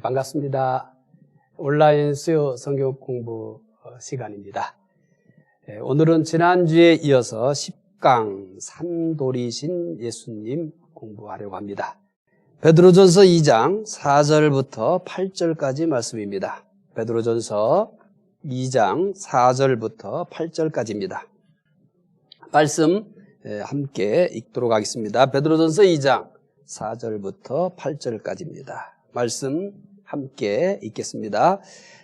반갑습니다. 온라인 수요 성경 공부 시간입니다. 오늘은 지난주에 이어서 10강 산돌이신 예수님 공부하려고 합니다. 베드로전서 2장 4절부터 8절까지 말씀입니다. 베드로전서 2장 4절부터 8절까지입니다. 말씀 함께 읽도록 하겠습니다. 베드로전서 2장 4절부터 8절까지입니다. 말씀 함께 읽겠습니다.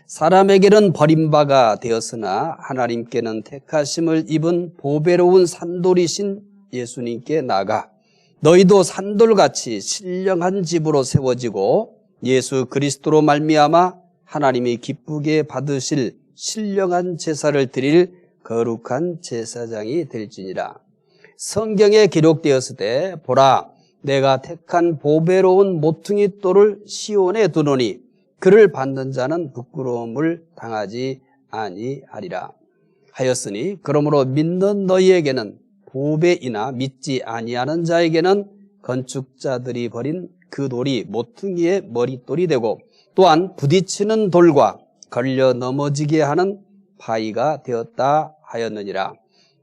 사람에게는 버림바가 되었으나 하나님께는 택하심을 입은 보배로운 산돌이신 예수님께 나아가 너희도 산돌같이 신령한 집으로 세워지고 예수 그리스도로 말미암아 하나님이 기쁘게 받으실 신령한 제사를 드릴 거룩한 제사장이 될지니라. 성경에 기록되었으되 보라 내가 택한 보배로운 모퉁이 돌을 시온에 두노니 그를 받는 자는 부끄러움을 당하지 아니하리라 하였으니 그러므로 믿는 너희에게는 보배이나 믿지 아니하는 자에게는 건축자들이 버린 그 돌이 모퉁이의 머릿돌이 되고 또한 부딪히는 돌과 걸려 넘어지게 하는 바위가 되었다 하였느니라.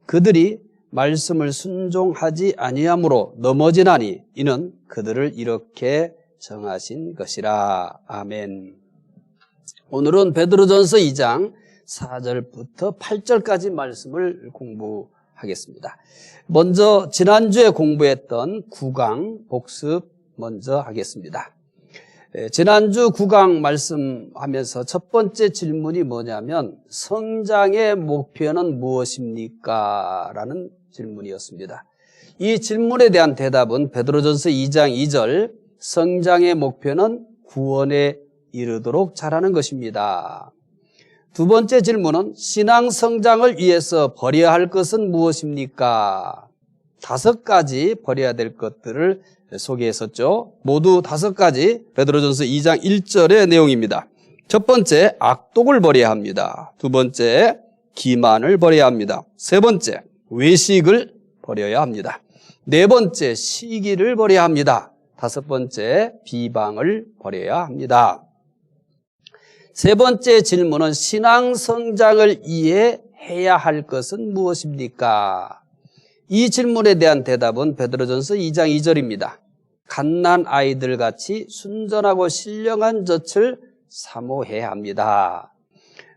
그들이 말씀을 순종하지 아니함으로 넘어지나니 이는 그들을 이렇게 정하신 것이라. 아멘. 오늘은 베드로전서 2장 4절부터 8절까지 말씀을 공부하겠습니다. 먼저 지난주에 공부했던 9강 복습 먼저 하겠습니다. 지난주 9강 말씀하면서 첫 번째 질문이 뭐냐면 성장의 목표는 무엇입니까? 라는 질문이었습니다. 이 질문에 대한 대답은 베드로전서 2장 2절 성장의 목표는 구원에 이르도록 자라는 것입니다. 두 번째 질문은 신앙 성장을 위해서 버려야 할 것은 무엇입니까? 5가지 버려야 될 것들을 소개했었죠. 모두 5가지 베드로전서 2장 1절의 내용입니다. 첫 번째, 악독을 버려야 합니다. 두 번째, 기만을 버려야 합니다. 세 번째, 외식을 버려야 합니다. 네 번째, 시기를 버려야 합니다. 다섯 번째, 비방을 버려야 합니다. 세 번째 질문은 신앙 성장을 위해 해야 할 것은 무엇입니까? 이 질문에 대한 대답은 베드로전서 2장 2절입니다. 갓난 아이들 같이 순전하고 신령한 젖을 사모해야 합니다.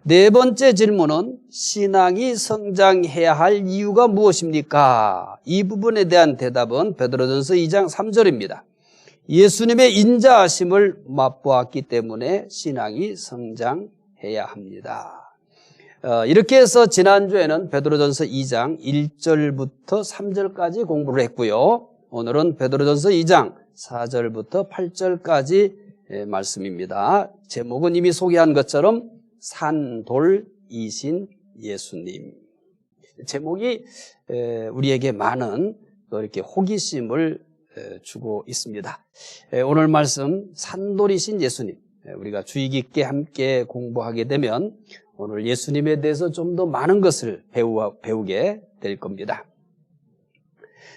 네 번째 질문은 신앙이 성장해야 할 이유가 무엇입니까? 이 부분에 대한 대답은 베드로전서 2장 3절입니다. 예수님의 인자하심을 맛보았기 때문에 신앙이 성장해야 합니다. 이렇게 해서 지난주에는 베드로전서 2장 1절부터 3절까지 공부를 했고요. 오늘은 베드로전서 2장 4절부터 8절까지 말씀입니다. 제목은 이미 소개한 것처럼 산돌이신 예수님. 제목이 우리에게 많은 이렇게 호기심을 주고 있습니다. 오늘 말씀 산돌이신 예수님, 우리가 주의 깊게 함께 공부하게 되면 오늘 예수님에 대해서 좀 더 많은 것을 배우게 될 겁니다.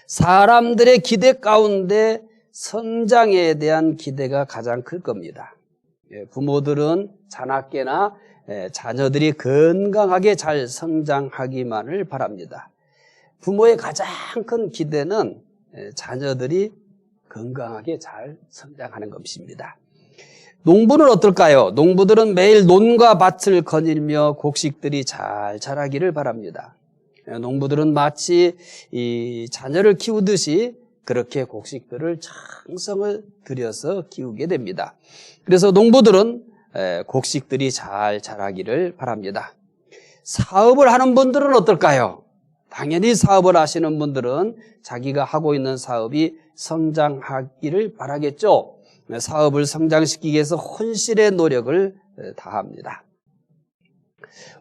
사람들의 기대 가운데 성장에 대한 기대가 가장 클 겁니다. 부모들은 자나깨나 자녀들이 건강하게 잘 성장하기만을 바랍니다. 부모의 가장 큰 기대는 자녀들이 건강하게 잘 성장하는 것입니다. 농부는 어떨까요? 농부들은 매일 논과 밭을 거닐며 곡식들이 잘 자라기를 바랍니다. 농부들은 마치 이 자녀를 키우듯이 그렇게 곡식들을 정성을 들여서 키우게 됩니다. 그래서 농부들은 곡식들이 잘 자라기를 바랍니다. 사업을 하는 분들은 어떨까요? 당연히 사업을 하시는 분들은 자기가 하고 있는 사업이 성장하기를 바라겠죠. 사업을 성장시키기 위해서 혼신의 노력을 다합니다.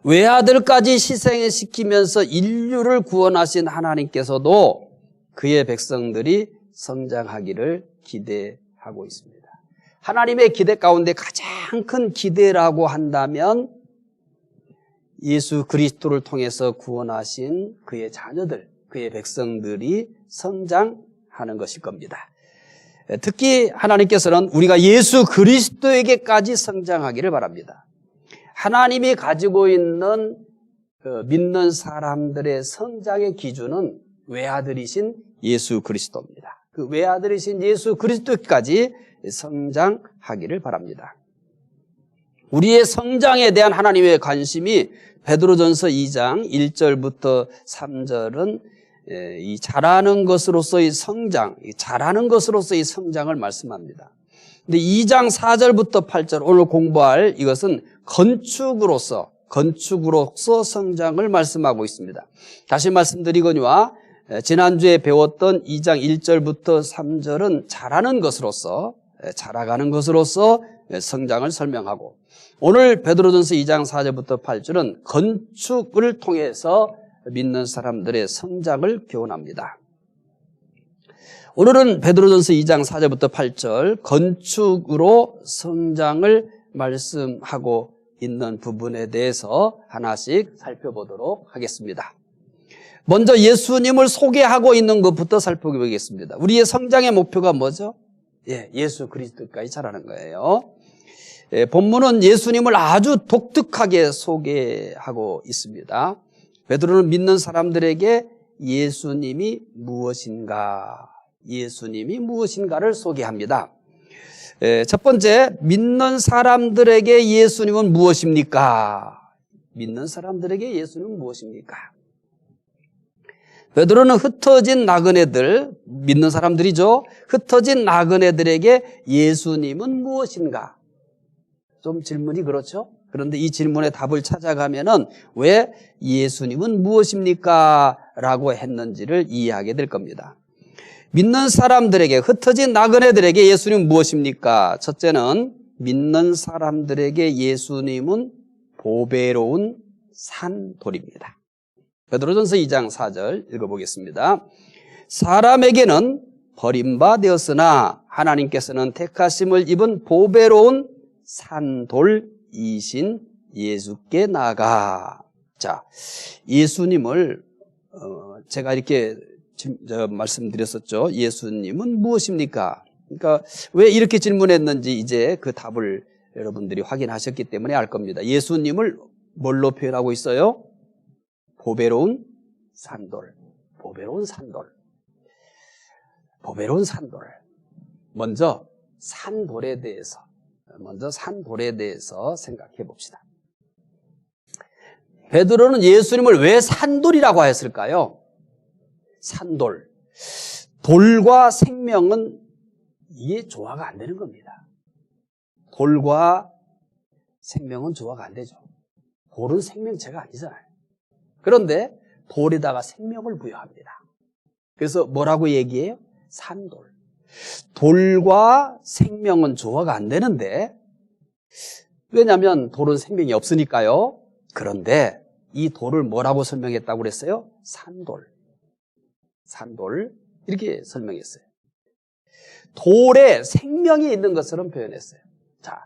외아들까지 희생시키면서 인류를 구원하신 하나님께서도 그의 백성들이 성장하기를 기대하고 있습니다. 하나님의 기대 가운데 가장 큰 기대라고 한다면 예수 그리스도를 통해서 구원하신 그의 자녀들, 그의 백성들이 성장하는 것일 겁니다. 특히 하나님께서는 우리가 예수 그리스도에게까지 성장하기를 바랍니다. 하나님이 가지고 있는 믿는 사람들의 성장의 기준은 외아들이신 예수 그리스도입니다. 그 외아들이신 예수 그리스도까지 성장하기를 바랍니다. 우리의 성장에 대한 하나님의 관심이 베드로전서 2장 1절부터 3절은 이 자라는 것으로서의 성장, 자라는 것으로서의 성장을 말씀합니다. 근데 2장 4절부터 8절 오늘 공부할 이것은 건축으로서 성장을 말씀하고 있습니다. 다시 말씀드리거니와 지난주에 배웠던 2장 1절부터 3절은 자라는 것으로서, 자라가는 것으로서 성장을 설명하고, 오늘 베드로전서 2장 4절부터 8절은 건축을 통해서 믿는 사람들의 성장을 교훈합니다. 오늘은 베드로전서 2장 4절부터 8절 건축으로 성장을 말씀하고 있는 부분에 대해서 하나씩 살펴보도록 하겠습니다. 먼저 예수님을 소개하고 있는 것부터 살펴보겠습니다. 우리의 성장의 목표가 뭐죠? 예수 그리스도까지 자라는 거예요. 본문은 예수님을 아주 독특하게 소개하고 있습니다. 베드로는 믿는 사람들에게 예수님이 무엇인가를 소개합니다. 첫 번째, 믿는 사람들에게 예수님은 무엇입니까? 믿는 사람들에게 예수님은 무엇입니까? 베드로는 흩어진 나그네들, 믿는 사람들이죠. 흩어진 나그네들에게 예수님은 무엇인가? 좀 질문이 그렇죠? 그런데 이 질문의 답을 찾아가면은 왜 예수님은 무엇입니까? 라고 했는지를 이해하게 될 겁니다. 믿는 사람들에게, 흩어진 나그네들에게 예수님은 무엇입니까? 첫째는 믿는 사람들에게 예수님은 보배로운 산돌입니다. 베드로전서 2장 4절 읽어보겠습니다. 사람에게는 버림받았으나 하나님께서는 택하심을 입은 보배로운 산돌이신 예수께 나아가. 자, 예수님을 제가 이렇게 말씀드렸었죠. 예수님은 무엇입니까? 그러니까 왜 이렇게 질문했는지 이제 그 답을 여러분들이 확인하셨기 때문에 알 겁니다. 예수님을 뭘로 표현하고 있어요? 보배로운 산돌. 먼저 산돌에 대해서 생각해 봅시다. 베드로는 예수님을 왜 산돌이라고 하였을까요? 산돌. 돌과 생명은 이게 조화가 안 되는 겁니다. 돌과 생명은 조화가 안 되죠. 돌은 생명체가 아니잖아요. 그런데 돌에다가 생명을 부여합니다. 그래서 뭐라고 얘기해요? 산돌. 돌과 생명은 조화가 안 되는데, 왜냐하면 돌은 생명이 없으니까요. 그런데 이 돌을 뭐라고 설명했다고 그랬어요? 산돌. 이렇게 설명했어요. 돌에 생명이 있는 것처럼 표현했어요. 자,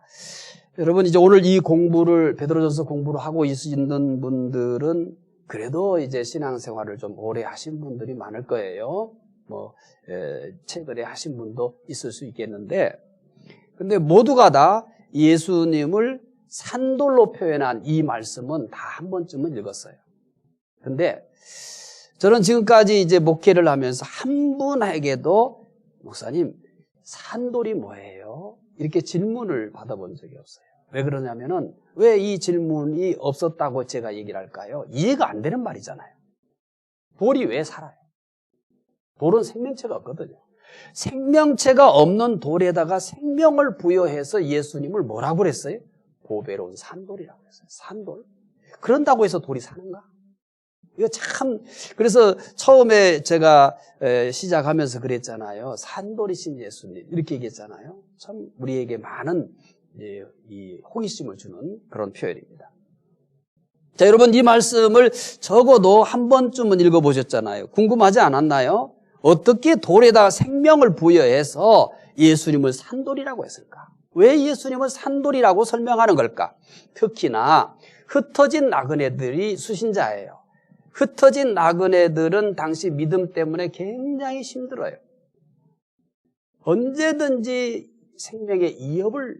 여러분 이제 오늘 이 공부를, 베드로전서 공부를 하고 있는 분들은 그래도 이제 신앙생활을 좀 오래 하신 분들이 많을 거예요. 최근에 하신 분도 있을 수 있겠는데, 근데 모두가 다 예수님을 산돌로 표현한 이 말씀은 다 한 번쯤은 읽었어요. 근데 저는 지금까지 이제 목회를 하면서 한 분에게도 목사님, 산돌이 뭐예요? 이렇게 질문을 받아본 적이 없어요. 왜 그러냐면은 왜 이 질문이 없었다고 제가 얘기를 할까요? 이해가 안 되는 말이잖아요. 돌이 왜 살아요? 돌은 생명체가 없거든요. 생명체가 없는 돌에다가 생명을 부여해서 예수님을 뭐라고 그랬어요? 보배로운 산돌이라고 했어요. 산돌. 그런다고 해서 돌이 사는가? 이거 참, 그래서 처음에 제가 시작하면서 그랬잖아요. 산돌이신 예수님. 이렇게 얘기했잖아요. 참 우리에게 많은 이 호기심을 주는 그런 표현입니다. 자, 여러분 이 말씀을 적어도 한 번쯤은 읽어보셨잖아요. 궁금하지 않았나요? 어떻게 돌에다 생명을 부여해서 예수님을 산돌이라고 했을까? 왜 예수님을 산돌이라고 설명하는 걸까? 특히나 흩어진 나그네들이 수신자예요. 흩어진 나그네들은 당시 믿음 때문에 굉장히 힘들어요. 언제든지 생명의 위협을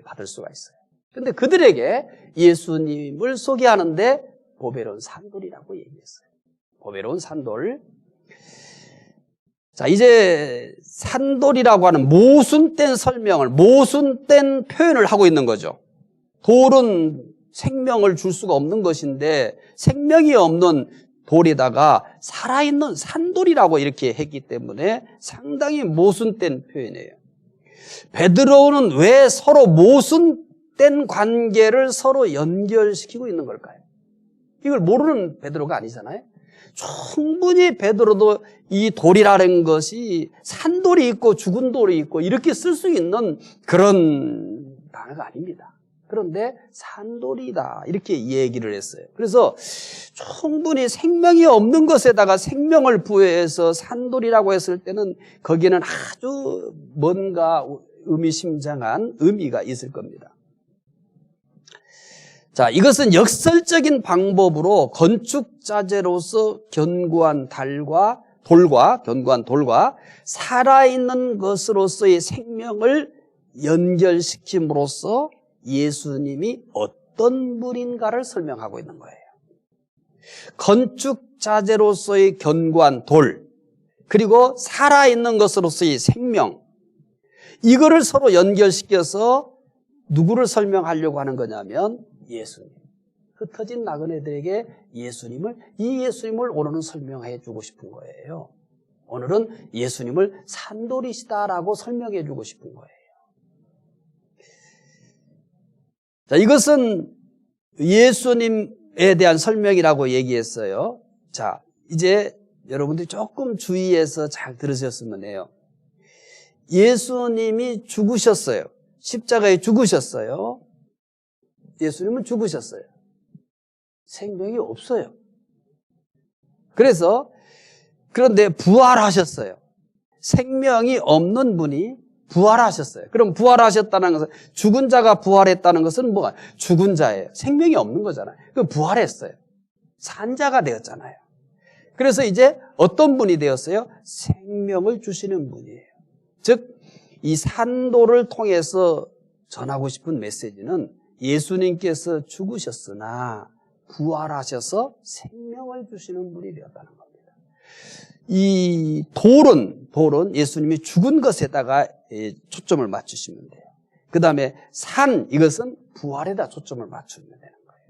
받을 수가 있어요. 그런데 그들에게 예수님을 소개하는데 보배로운 산돌이라고 얘기했어요. 보배로운 산돌. 자, 이제 산돌이라고 하는 모순된 설명을, 모순된 표현을 하고 있는 거죠. 돌은 생명을 줄 수가 없는 것인데 생명이 없는 돌에다가 살아있는 산돌이라고 이렇게 했기 때문에 상당히 모순된 표현이에요. 베드로는 왜 서로 모순된 관계를 서로 연결시키고 있는 걸까요? 이걸 모르는 베드로가 아니잖아요. 충분히 베드로도 이 돌이라는 것이 산돌이 있고 죽은 돌이 있고 이렇게 쓸 수 있는 그런 단어가 아닙니다. 그런데 산돌이다 이렇게 얘기를 했어요. 그래서 충분히 생명이 없는 것에다가 생명을 부여해서 산돌이라고 했을 때는 거기에는 아주 뭔가 의미심장한 의미가 있을 겁니다. 자, 이것은 역설적인 방법으로 건축 자재로서 견고한 돌과 살아있는 것으로서의 생명을 연결시킴으로써 예수님이 어떤 분인가를 설명하고 있는 거예요. 건축 자재로서의 견고한 돌, 그리고 살아있는 것으로서의 생명, 이거를 서로 연결시켜서 누구를 설명하려고 하는 거냐면 예수님. 흩어진 나그네들에게 이 예수님을 오늘은 설명해 주고 싶은 거예요. 오늘은 예수님을 산돌이시다라고 설명해 주고 싶은 거예요. 자, 이것은 예수님에 대한 설명이라고 얘기했어요. 자, 이제 여러분들이 조금 주의해서 잘 들으셨으면 해요. 예수님이 죽으셨어요. 십자가에 죽으셨어요. 예수님은 죽으셨어요. 생명이 없어요. 그런데 부활하셨어요. 생명이 없는 분이 부활하셨어요. 그럼 부활하셨다는 것은, 죽은 자가 부활했다는 것은 뭐가? 죽은 자예요. 생명이 없는 거잖아요. 그럼 부활했어요. 산 자가 되었잖아요. 그래서 이제 어떤 분이 되었어요? 생명을 주시는 분이에요. 즉, 이 산도를 통해서 전하고 싶은 메시지는 예수님께서 죽으셨으나 부활하셔서 생명을 주시는 분이 되었다는 겁니다. 이 돌은 예수님이 죽은 것에다가 초점을 맞추시면 돼요. 그 다음에 이것은 부활에다 초점을 맞추면 되는 거예요.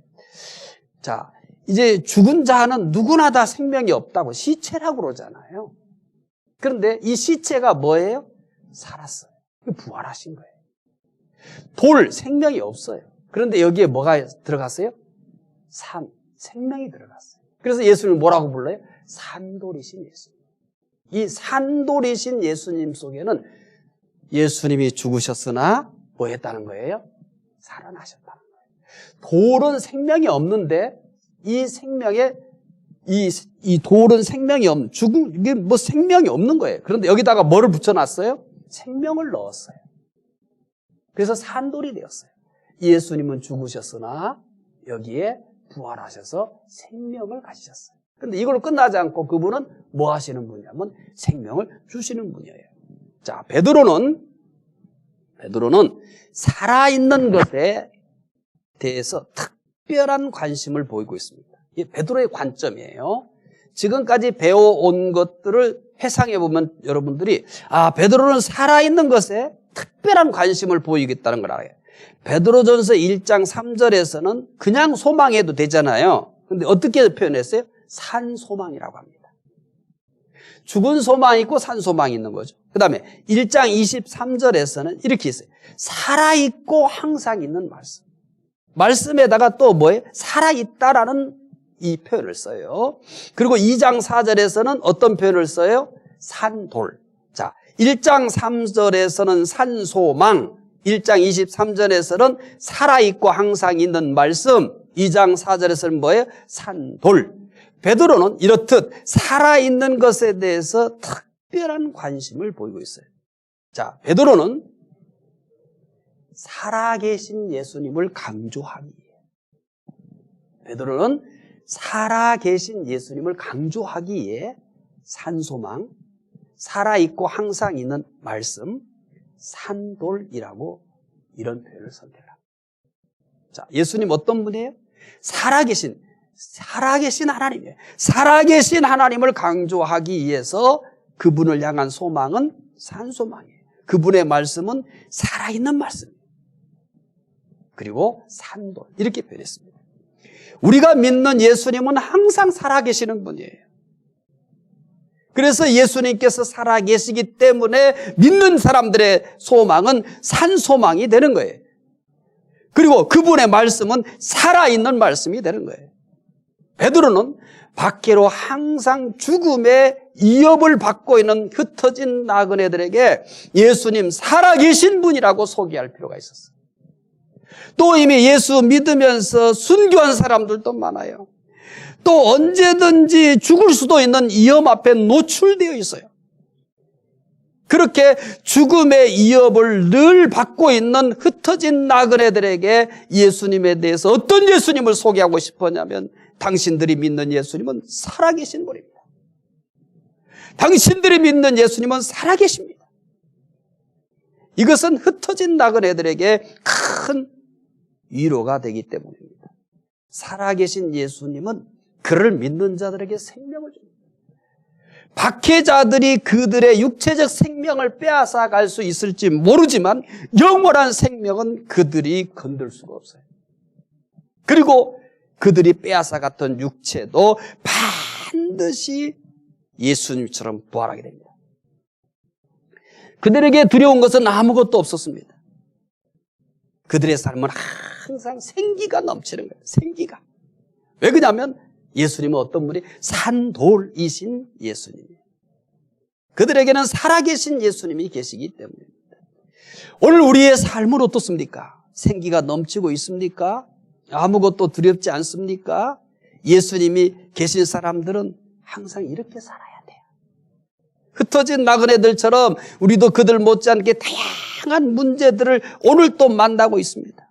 자, 이제 죽은 자는 누구나 다 생명이 없다고 시체라고 그러잖아요. 그런데 이 시체가 뭐예요? 살았어요. 부활하신 거예요. 생명이 없어요. 그런데 여기에 뭐가 들어갔어요? 생명이 들어갔어요. 그래서 예수님을 뭐라고 불러요? 산돌이신 예수님. 이 산돌이신 예수님 속에는 예수님이 죽으셨으나 뭐 했다는 거예요? 살아나셨다는 거예요. 돌은 생명이 없는데 이 돌은 생명이 없는, 이게 뭐 생명이 없는 거예요. 그런데 여기다가 뭐를 붙여놨어요? 생명을 넣었어요. 그래서 산돌이 되었어요. 예수님은 죽으셨으나 여기에 부활하셔서 생명을 가지셨어요. 그런데 이걸로 끝나지 않고 그분은 뭐 하시는 분이냐면 생명을 주시는 분이에요. 자, 베드로는 살아있는 것에 대해서 특별한 관심을 보이고 있습니다. 이게 베드로의 관점이에요. 지금까지 배워온 것들을 회상해보면 여러분들이 베드로는 살아있는 것에 특별한 관심을 보이겠다는 걸 알아요. 베드로전서 1장 3절에서는 그냥 소망해도 되잖아요. 근데 어떻게 표현했어요? 산소망이라고 합니다. 죽은 소망이 있고 산소망이 있는 거죠. 그 다음에 1장 23절에서는 이렇게 있어요. 살아있고 항상 있는 말씀. 말씀에다가 또 뭐예요? 살아있다라는 이 표현을 써요. 그리고 2장 4절에서는 어떤 표현을 써요? 산돌. 자, 1장 3절에서는 산소망, 1장 23절에서는 살아있고 항상 있는 말씀, 2장 4절에서는 뭐예요? 산돌. 베드로는 이렇듯 살아있는 것에 대해서 특별한 관심을 보이고 있어요. 자, 베드로는 살아계신 예수님을 강조하기에, 산소망, 살아있고 항상 있는 말씀, 산돌이라고 이런 표현을 선택합니다. 자, 예수님 어떤 분이에요? 살아계신 하나님이에요. 살아계신 하나님을 강조하기 위해서 그분을 향한 소망은 산소망이에요. 그분의 말씀은 살아있는 말씀이에요. 그리고 산돌, 이렇게 표현했습니다. 우리가 믿는 예수님은 항상 살아계시는 분이에요. 그래서 예수님께서 살아계시기 때문에 믿는 사람들의 소망은 산소망이 되는 거예요. 그리고 그분의 말씀은 살아있는 말씀이 되는 거예요. 베드로는 밖으로 항상 죽음의 위협을 받고 있는 흩어진 나그네들에게 예수님 살아계신 분이라고 소개할 필요가 있었어요. 또 이미 예수 믿으면서 순교한 사람들도 많아요. 또 언제든지 죽을 수도 있는 위험 앞에 노출되어 있어요. 그렇게 죽음의 위협을 늘 받고 있는 흩어진 나그네들에게 예수님에 대해서 어떤 예수님을 소개하고 싶었냐면 당신들이 믿는 예수님은 살아계신 분입니다. 당신들이 믿는 예수님은 살아계십니다. 이것은 흩어진 나그네들에게 큰 위로가 되기 때문입니다. 살아계신 예수님은 그를 믿는 자들에게 생명을 줍니다. 박해자들이 그들의 육체적 생명을 빼앗아 갈 수 있을지 모르지만 영원한 생명은 그들이 건들 수가 없어요. 그리고 그들이 빼앗아 갔던 육체도 반드시 예수님처럼 부활하게 됩니다. 그들에게 두려운 것은 아무것도 없었습니다. 그들의 삶은 항상 생기가 넘치는 거예요. 생기가. 왜 그러냐면 예수님은 어떤 분이? 산돌이신 예수님이에요. 그들에게는 살아계신 예수님이 계시기 때문입니다. 오늘 우리의 삶은 어떻습니까? 생기가 넘치고 있습니까? 아무것도 두렵지 않습니까? 예수님이 계신 사람들은 항상 이렇게 살아야 돼요. 흩어진 나그네들처럼 우리도 그들 못지않게 다양한 문제들을 오늘 또 만나고 있습니다.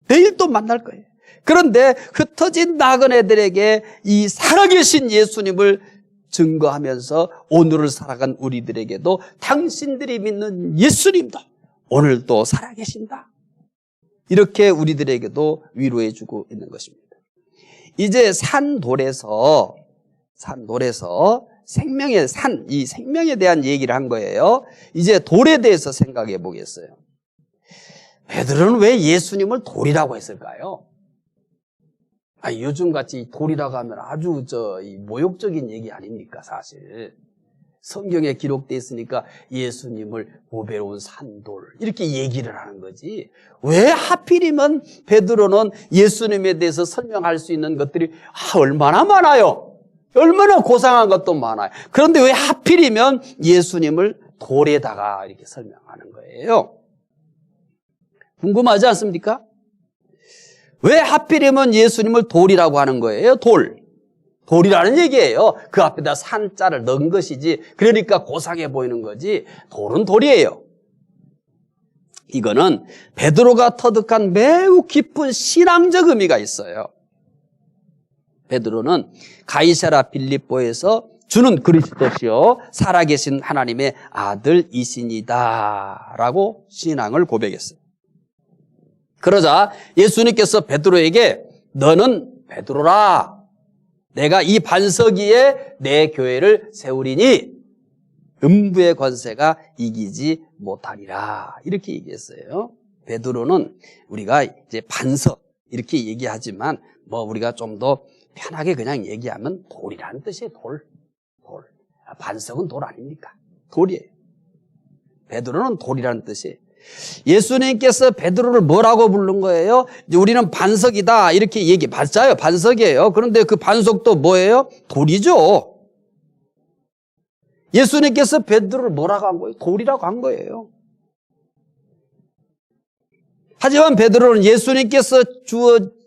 내일 또 만날 거예요. 그런데 흩어진 나그네들에게 이 살아계신 예수님을 증거하면서 오늘을 살아간 우리들에게도 당신들이 믿는 예수님도 오늘도 살아계신다. 이렇게 우리들에게도 위로해주고 있는 것입니다. 이제 산돌에서 생명의 산, 이 생명에 대한 얘기를 한 거예요. 이제 돌에 대해서 생각해 보겠어요. 베드로는 왜 예수님을 돌이라고 했을까요? 요즘같이 돌이라고 하면 아주 모욕적인 얘기 아닙니까, 사실. 성경에 기록되어 있으니까 예수님을 보배로운 산돌 이렇게 얘기를 하는 거지. 왜 하필이면 베드로는 예수님에 대해서 설명할 수 있는 것들이 얼마나 많아요. 얼마나 고상한 것도 많아요. 그런데 왜 하필이면 예수님을 돌에다가 이렇게 설명하는 거예요? 궁금하지 않습니까? 왜 하필이면 예수님을 돌이라고 하는 거예요? 돌이라는 얘기예요. 그 앞에다 산자를 넣은 것이지. 그러니까 고상해 보이는 거지. 돌은 돌이에요. 이거는 베드로가 터득한 매우 깊은 신앙적 의미가 있어요. 베드로는 가이사랴 빌립보에서 주는 그리스도시요 살아계신 하나님의 아들이시니다 라고 신앙을 고백했어요. 그러자 예수님께서 베드로에게 너는 베드로라. 내가 이 반석 위에 내 교회를 세우리니 음부의 권세가 이기지 못하리라. 이렇게 얘기했어요. 베드로는 우리가 이제 반석 이렇게 얘기하지만 우리가 좀 더 편하게 그냥 얘기하면 돌이라는 뜻이에요. 돌. 반석은 돌 아닙니까? 돌이에요. 베드로는 돌이라는 뜻이에요. 예수님께서 베드로를 뭐라고 부른 거예요? 우리는 반석이다 이렇게 얘기 맞아요. 반석이에요. 그런데 그 반석도 뭐예요? 돌이죠. 예수님께서 베드로를 뭐라고 한 거예요? 돌이라고 한 거예요. 하지만 베드로는 예수님께서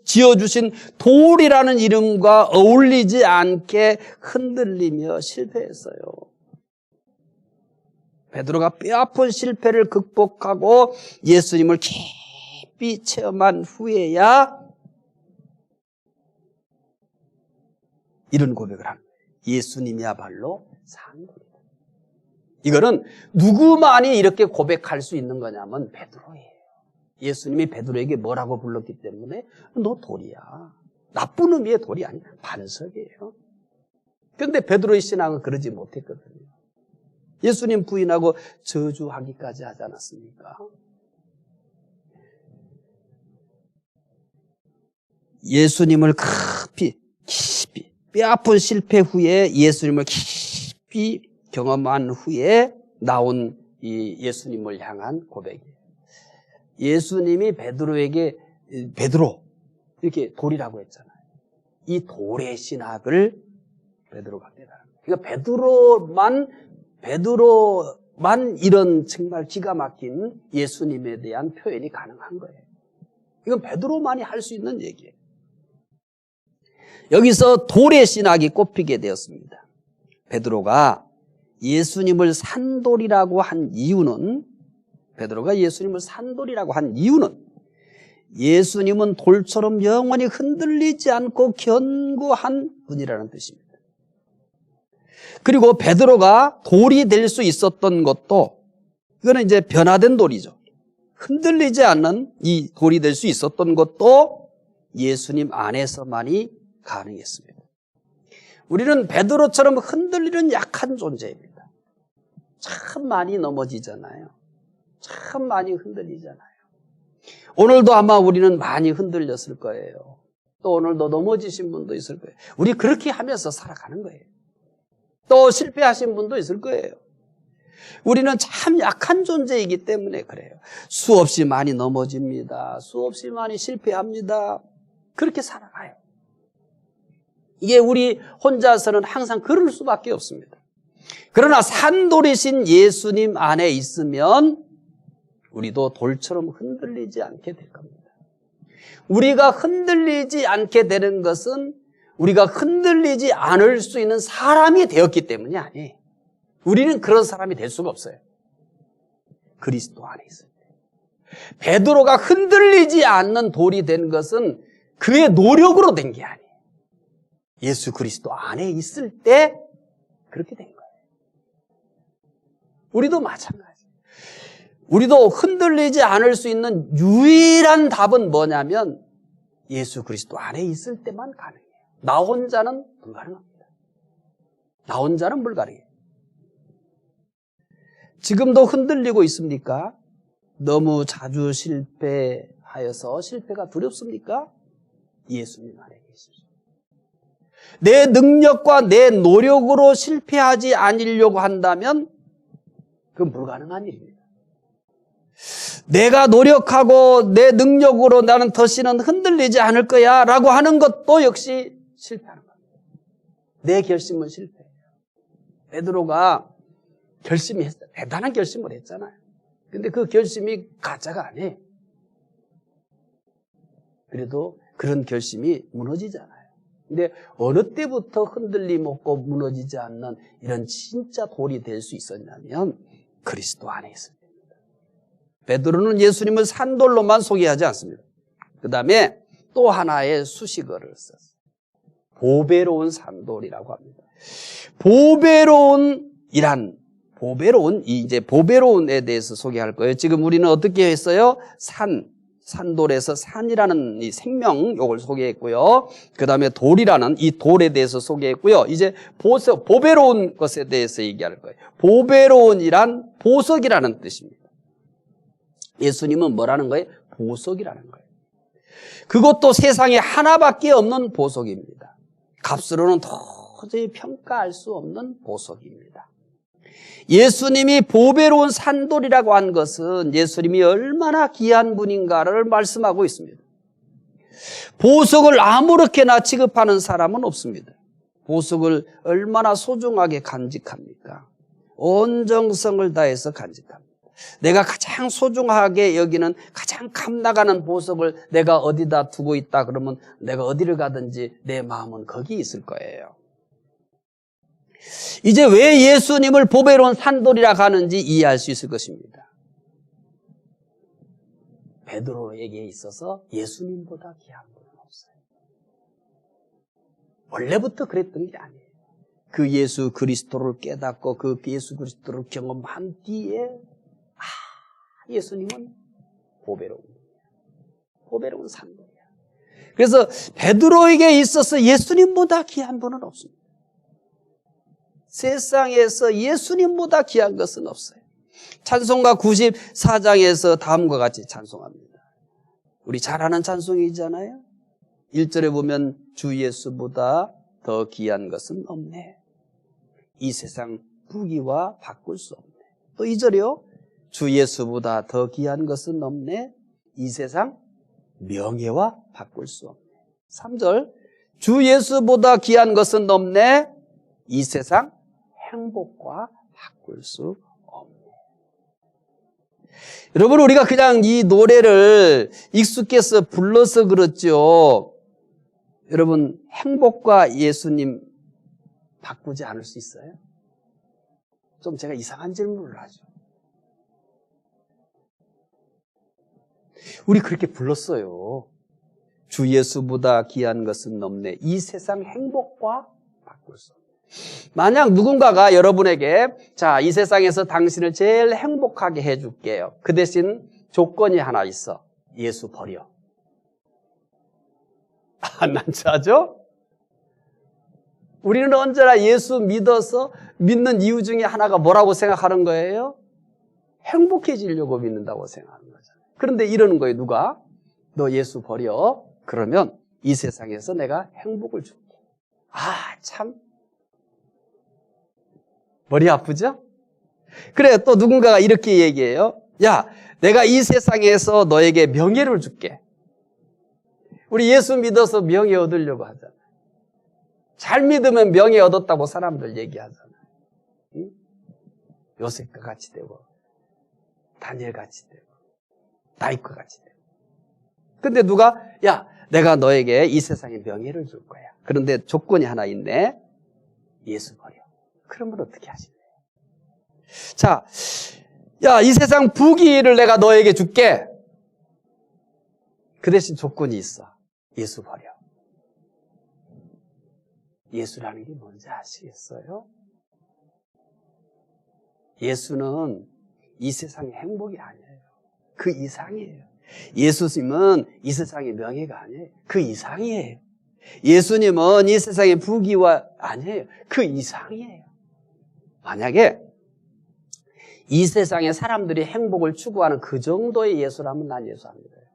지어주신 돌이라는 이름과 어울리지 않게 흔들리며 실패했어요. 베드로가 뼈아픈 실패를 극복하고 예수님을 깊이 체험한 후에야 이런 고백을 합니다. 예수님이야말로 산돌이다. 이거는 누구만이 이렇게 고백할 수 있는 거냐면 베드로예요. 예수님이 베드로에게 뭐라고 불렀기 때문에 너 돌이야. 나쁜 의미의 돌이 아니야. 반석이에요. 그런데 베드로의 신앙은 그러지 못했거든요. 예수님 부인하고 저주하기까지 하지 않았습니까? 예수님을 깊이 뼈아픈 실패 후에 예수님을 깊이 경험한 후에 나온 이 예수님을 향한 고백이에요. 예수님이 베드로에게 베드로 이렇게 돌이라고 했잖아요. 이 돌의 신학을 베드로가 깨달은 거예요. 그러니까 베드로만 이런 정말 기가 막힌 예수님에 대한 표현이 가능한 거예요. 이건 베드로만이 할 수 있는 얘기예요. 여기서 돌의 신학이 꼽히게 되었습니다. 베드로가 예수님을 산돌이라고 한 이유는 예수님은 돌처럼 영원히 흔들리지 않고 견고한 분이라는 뜻입니다. 그리고 베드로가 돌이 될 수 있었던 것도 이거는 이제 변화된 돌이죠. 흔들리지 않는 이 돌이 될 수 있었던 것도 예수님 안에서만이 가능했습니다. 우리는 베드로처럼 흔들리는 약한 존재입니다. 참 많이 넘어지잖아요. 참 많이 흔들리잖아요. 오늘도 아마 우리는 많이 흔들렸을 거예요. 또 오늘도 넘어지신 분도 있을 거예요. 우리 그렇게 하면서 살아가는 거예요. 또 실패하신 분도 있을 거예요. 우리는 참 약한 존재이기 때문에 그래요. 수없이 많이 넘어집니다. 수없이 많이 실패합니다. 그렇게 살아가요. 이게 우리 혼자서는 항상 그럴 수밖에 없습니다. 그러나 산돌이신 예수님 안에 있으면 우리도 돌처럼 흔들리지 않게 될 겁니다. 우리가 흔들리지 않게 되는 것은 우리가 흔들리지 않을 수 있는 사람이 되었기 때문이 아니에요. 우리는 그런 사람이 될 수가 없어요. 그리스도 안에 있을 때. 베드로가 흔들리지 않는 돌이 된 것은 그의 노력으로 된 게 아니에요. 예수 그리스도 안에 있을 때 그렇게 된 거예요. 우리도 마찬가지예요. 우리도 흔들리지 않을 수 있는 유일한 답은 뭐냐면 예수 그리스도 안에 있을 때만 가능해요. 나 혼자는 불가능합니다. 나 혼자는 불가능해요. 지금도 흔들리고 있습니까? 너무 자주 실패하여서 실패가 두렵습니까? 예수님 안에 계십시오. 내 능력과 내 노력으로 실패하지 않으려고 한다면 그건 불가능한 일입니다. 내가 노력하고 내 능력으로 나는 다시는 흔들리지 않을 거야 라고 하는 것도 역시 실패하는 겁니다. 내 결심은 실패예요. 베드로가 결심했어요. 대단한 결심을 했잖아요. 근데 그 결심이 가짜가 아니에요. 그래도 그런 결심이 무너지잖아요. 근데 어느 때부터 흔들림 없고 무너지지 않는 이런 진짜 돌이 될 수 있었냐면 그리스도 안에 있을 때입니다. 베드로는 예수님을 산돌로만 소개하지 않습니다. 그 다음에 또 하나의 수식어를 썼어요. 보배로운 산돌이라고 합니다. 보배로운에 대해서 소개할 거예요. 지금 우리는 어떻게 했어요? 산돌에서 산이라는 이 생명 요걸 소개했고요. 그 다음에 돌이라는 이 돌에 대해서 소개했고요. 이제 보배로운 것에 대해서 얘기할 거예요. 보배로운이란 보석이라는 뜻입니다. 예수님은 뭐라는 거예요? 보석이라는 거예요. 그것도 세상에 하나밖에 없는 보석입니다. 값으로는 도저히 평가할 수 없는 보석입니다. 예수님이 보배로운 산돌이라고 한 것은 예수님이 얼마나 귀한 분인가를 말씀하고 있습니다. 보석을 아무렇게나 취급하는 사람은 없습니다. 보석을 얼마나 소중하게 간직합니까? 온 정성을 다해서 간직합니다. 내가 가장 소중하게 여기는 가장 값나가는 보석을 내가 어디다 두고 있다 그러면 내가 어디를 가든지 내 마음은 거기 있을 거예요. 이제 왜 예수님을 보배로운 산돌이라 하는지 이해할 수 있을 것입니다. 베드로에게 있어서 예수님보다 귀한 분은 없어요. 원래부터 그랬던 게 아니에요. 그 예수 그리스도를 깨닫고 그 예수 그리스도를 경험한 뒤에 예수님은 보배로운 산도리야. 그래서 베드로에게 있어서 예수님보다 귀한 분은 없습니다. 세상에서 예수님보다 귀한 것은 없어요. 찬송가 94장에서 다음과 같이 찬송합니다. 우리 잘 아는 찬송이잖아요. 1절에 보면 주 예수보다 더 귀한 것은 없네. 이 세상 부귀와 바꿀 수 없네. 또 2절이요. 주 예수보다 더 귀한 것은 없네. 이 세상 명예와 바꿀 수 없네. 3절. 주 예수보다 귀한 것은 없네. 이 세상 행복과 바꿀 수 없네. 여러분, 우리가 그냥 이 노래를 익숙해서 불러서 그렇죠. 여러분, 행복과 예수님 바꾸지 않을 수 있어요? 좀 제가 이상한 질문을 하죠. 우리 그렇게 불렀어요. 주 예수보다 귀한 것은 없네. 이 세상 행복과 바꿀 수 없네. 만약 누군가가 여러분에게 자, 이 세상에서 당신을 제일 행복하게 해줄게요. 그 대신 조건이 하나 있어. 예수 버려. 난처하죠? 우리는 언제나 예수 믿어서 믿는 이유 중에 하나가 뭐라고 생각하는 거예요? 행복해지려고 믿는다고 생각하는 거잖아요. 그런데 이러는 거예요. 누가? 너 예수 버려. 그러면 이 세상에서 내가 행복을 줄게. 참 머리 아프죠? 그래, 또 누군가가 이렇게 얘기해요. 야, 내가 이 세상에서 너에게 명예를 줄게. 우리 예수 믿어서 명예 얻으려고 하잖아요. 잘 믿으면 명예 얻었다고 사람들 얘기하잖아요. 응? 요셉과 같이 되고 다니엘 같이 되고 다윗과 같이 되고. 근데 누가 야, 내가 너에게 이 세상에 명예를 줄 거야. 그런데 조건이 하나 있네. 예수 버려. 그러면 어떻게 하실래요? 자, 야, 이 세상 부귀를 내가 너에게 줄게. 그 대신 조건이 있어. 예수 버려. 예수라는 게 뭔지 아시겠어요? 예수는 이 세상의 행복이 아니에요. 그 이상이에요. 예수님은 이 세상의 명예가 아니에요. 그 이상이에요. 예수님은 이 세상의 부귀와 아니에요. 그 이상이에요. 만약에 이 세상의 사람들이 행복을 추구하는 그 정도의 예수라면 난 예수 안 믿어요.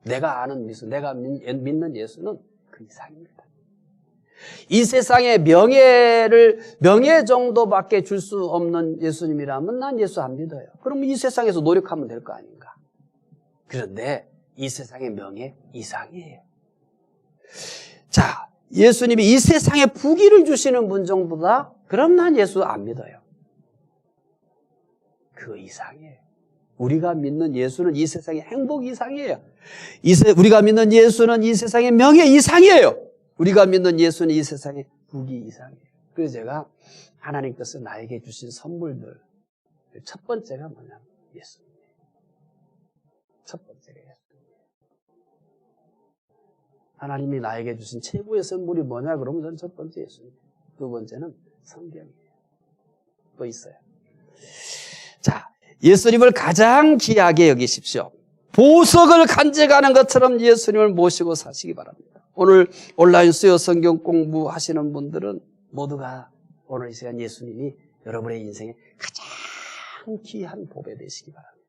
내가 아는 예수, 내가 믿는 예수는 그 이상입니다. 이 세상의 명예 정도밖에 줄 수 없는 예수님이라면 난 예수 안 믿어요. 그럼 이 세상에서 노력하면 될 거 아닌가? 그런데 이 세상의 명예 이상이에요. 자, 예수님이 이 세상에 부귀를 주시는 분 정도다? 그럼 난 예수 안 믿어요. 그 이상이에요. 우리가 믿는 예수는 이 세상의 행복 이상이에요. 우리가 믿는 예수는 이 세상의 명예 이상이에요. 우리가 믿는 예수는 이 세상의 부귀 이상이에요. 그래서 제가 하나님께서 나에게 주신 선물들 첫 번째가 뭐냐면 예수님이에요. 첫 번째가 예수님이에요. 하나님이 나에게 주신 최고의 선물이 뭐냐 그러면 저는 첫 번째 예수님, 두 번째는 성경이에요. 또 있어요. 자, 예수님을 가장 귀하게 여기십시오. 보석을 간직하는 것처럼 예수님을 모시고 사시기 바랍니다. 오늘 온라인 수요 성경 공부하시는 분들은 모두가 오늘 이 시간 예수님이 여러분의 인생에 가장 귀한 보배 되시기 바랍니다.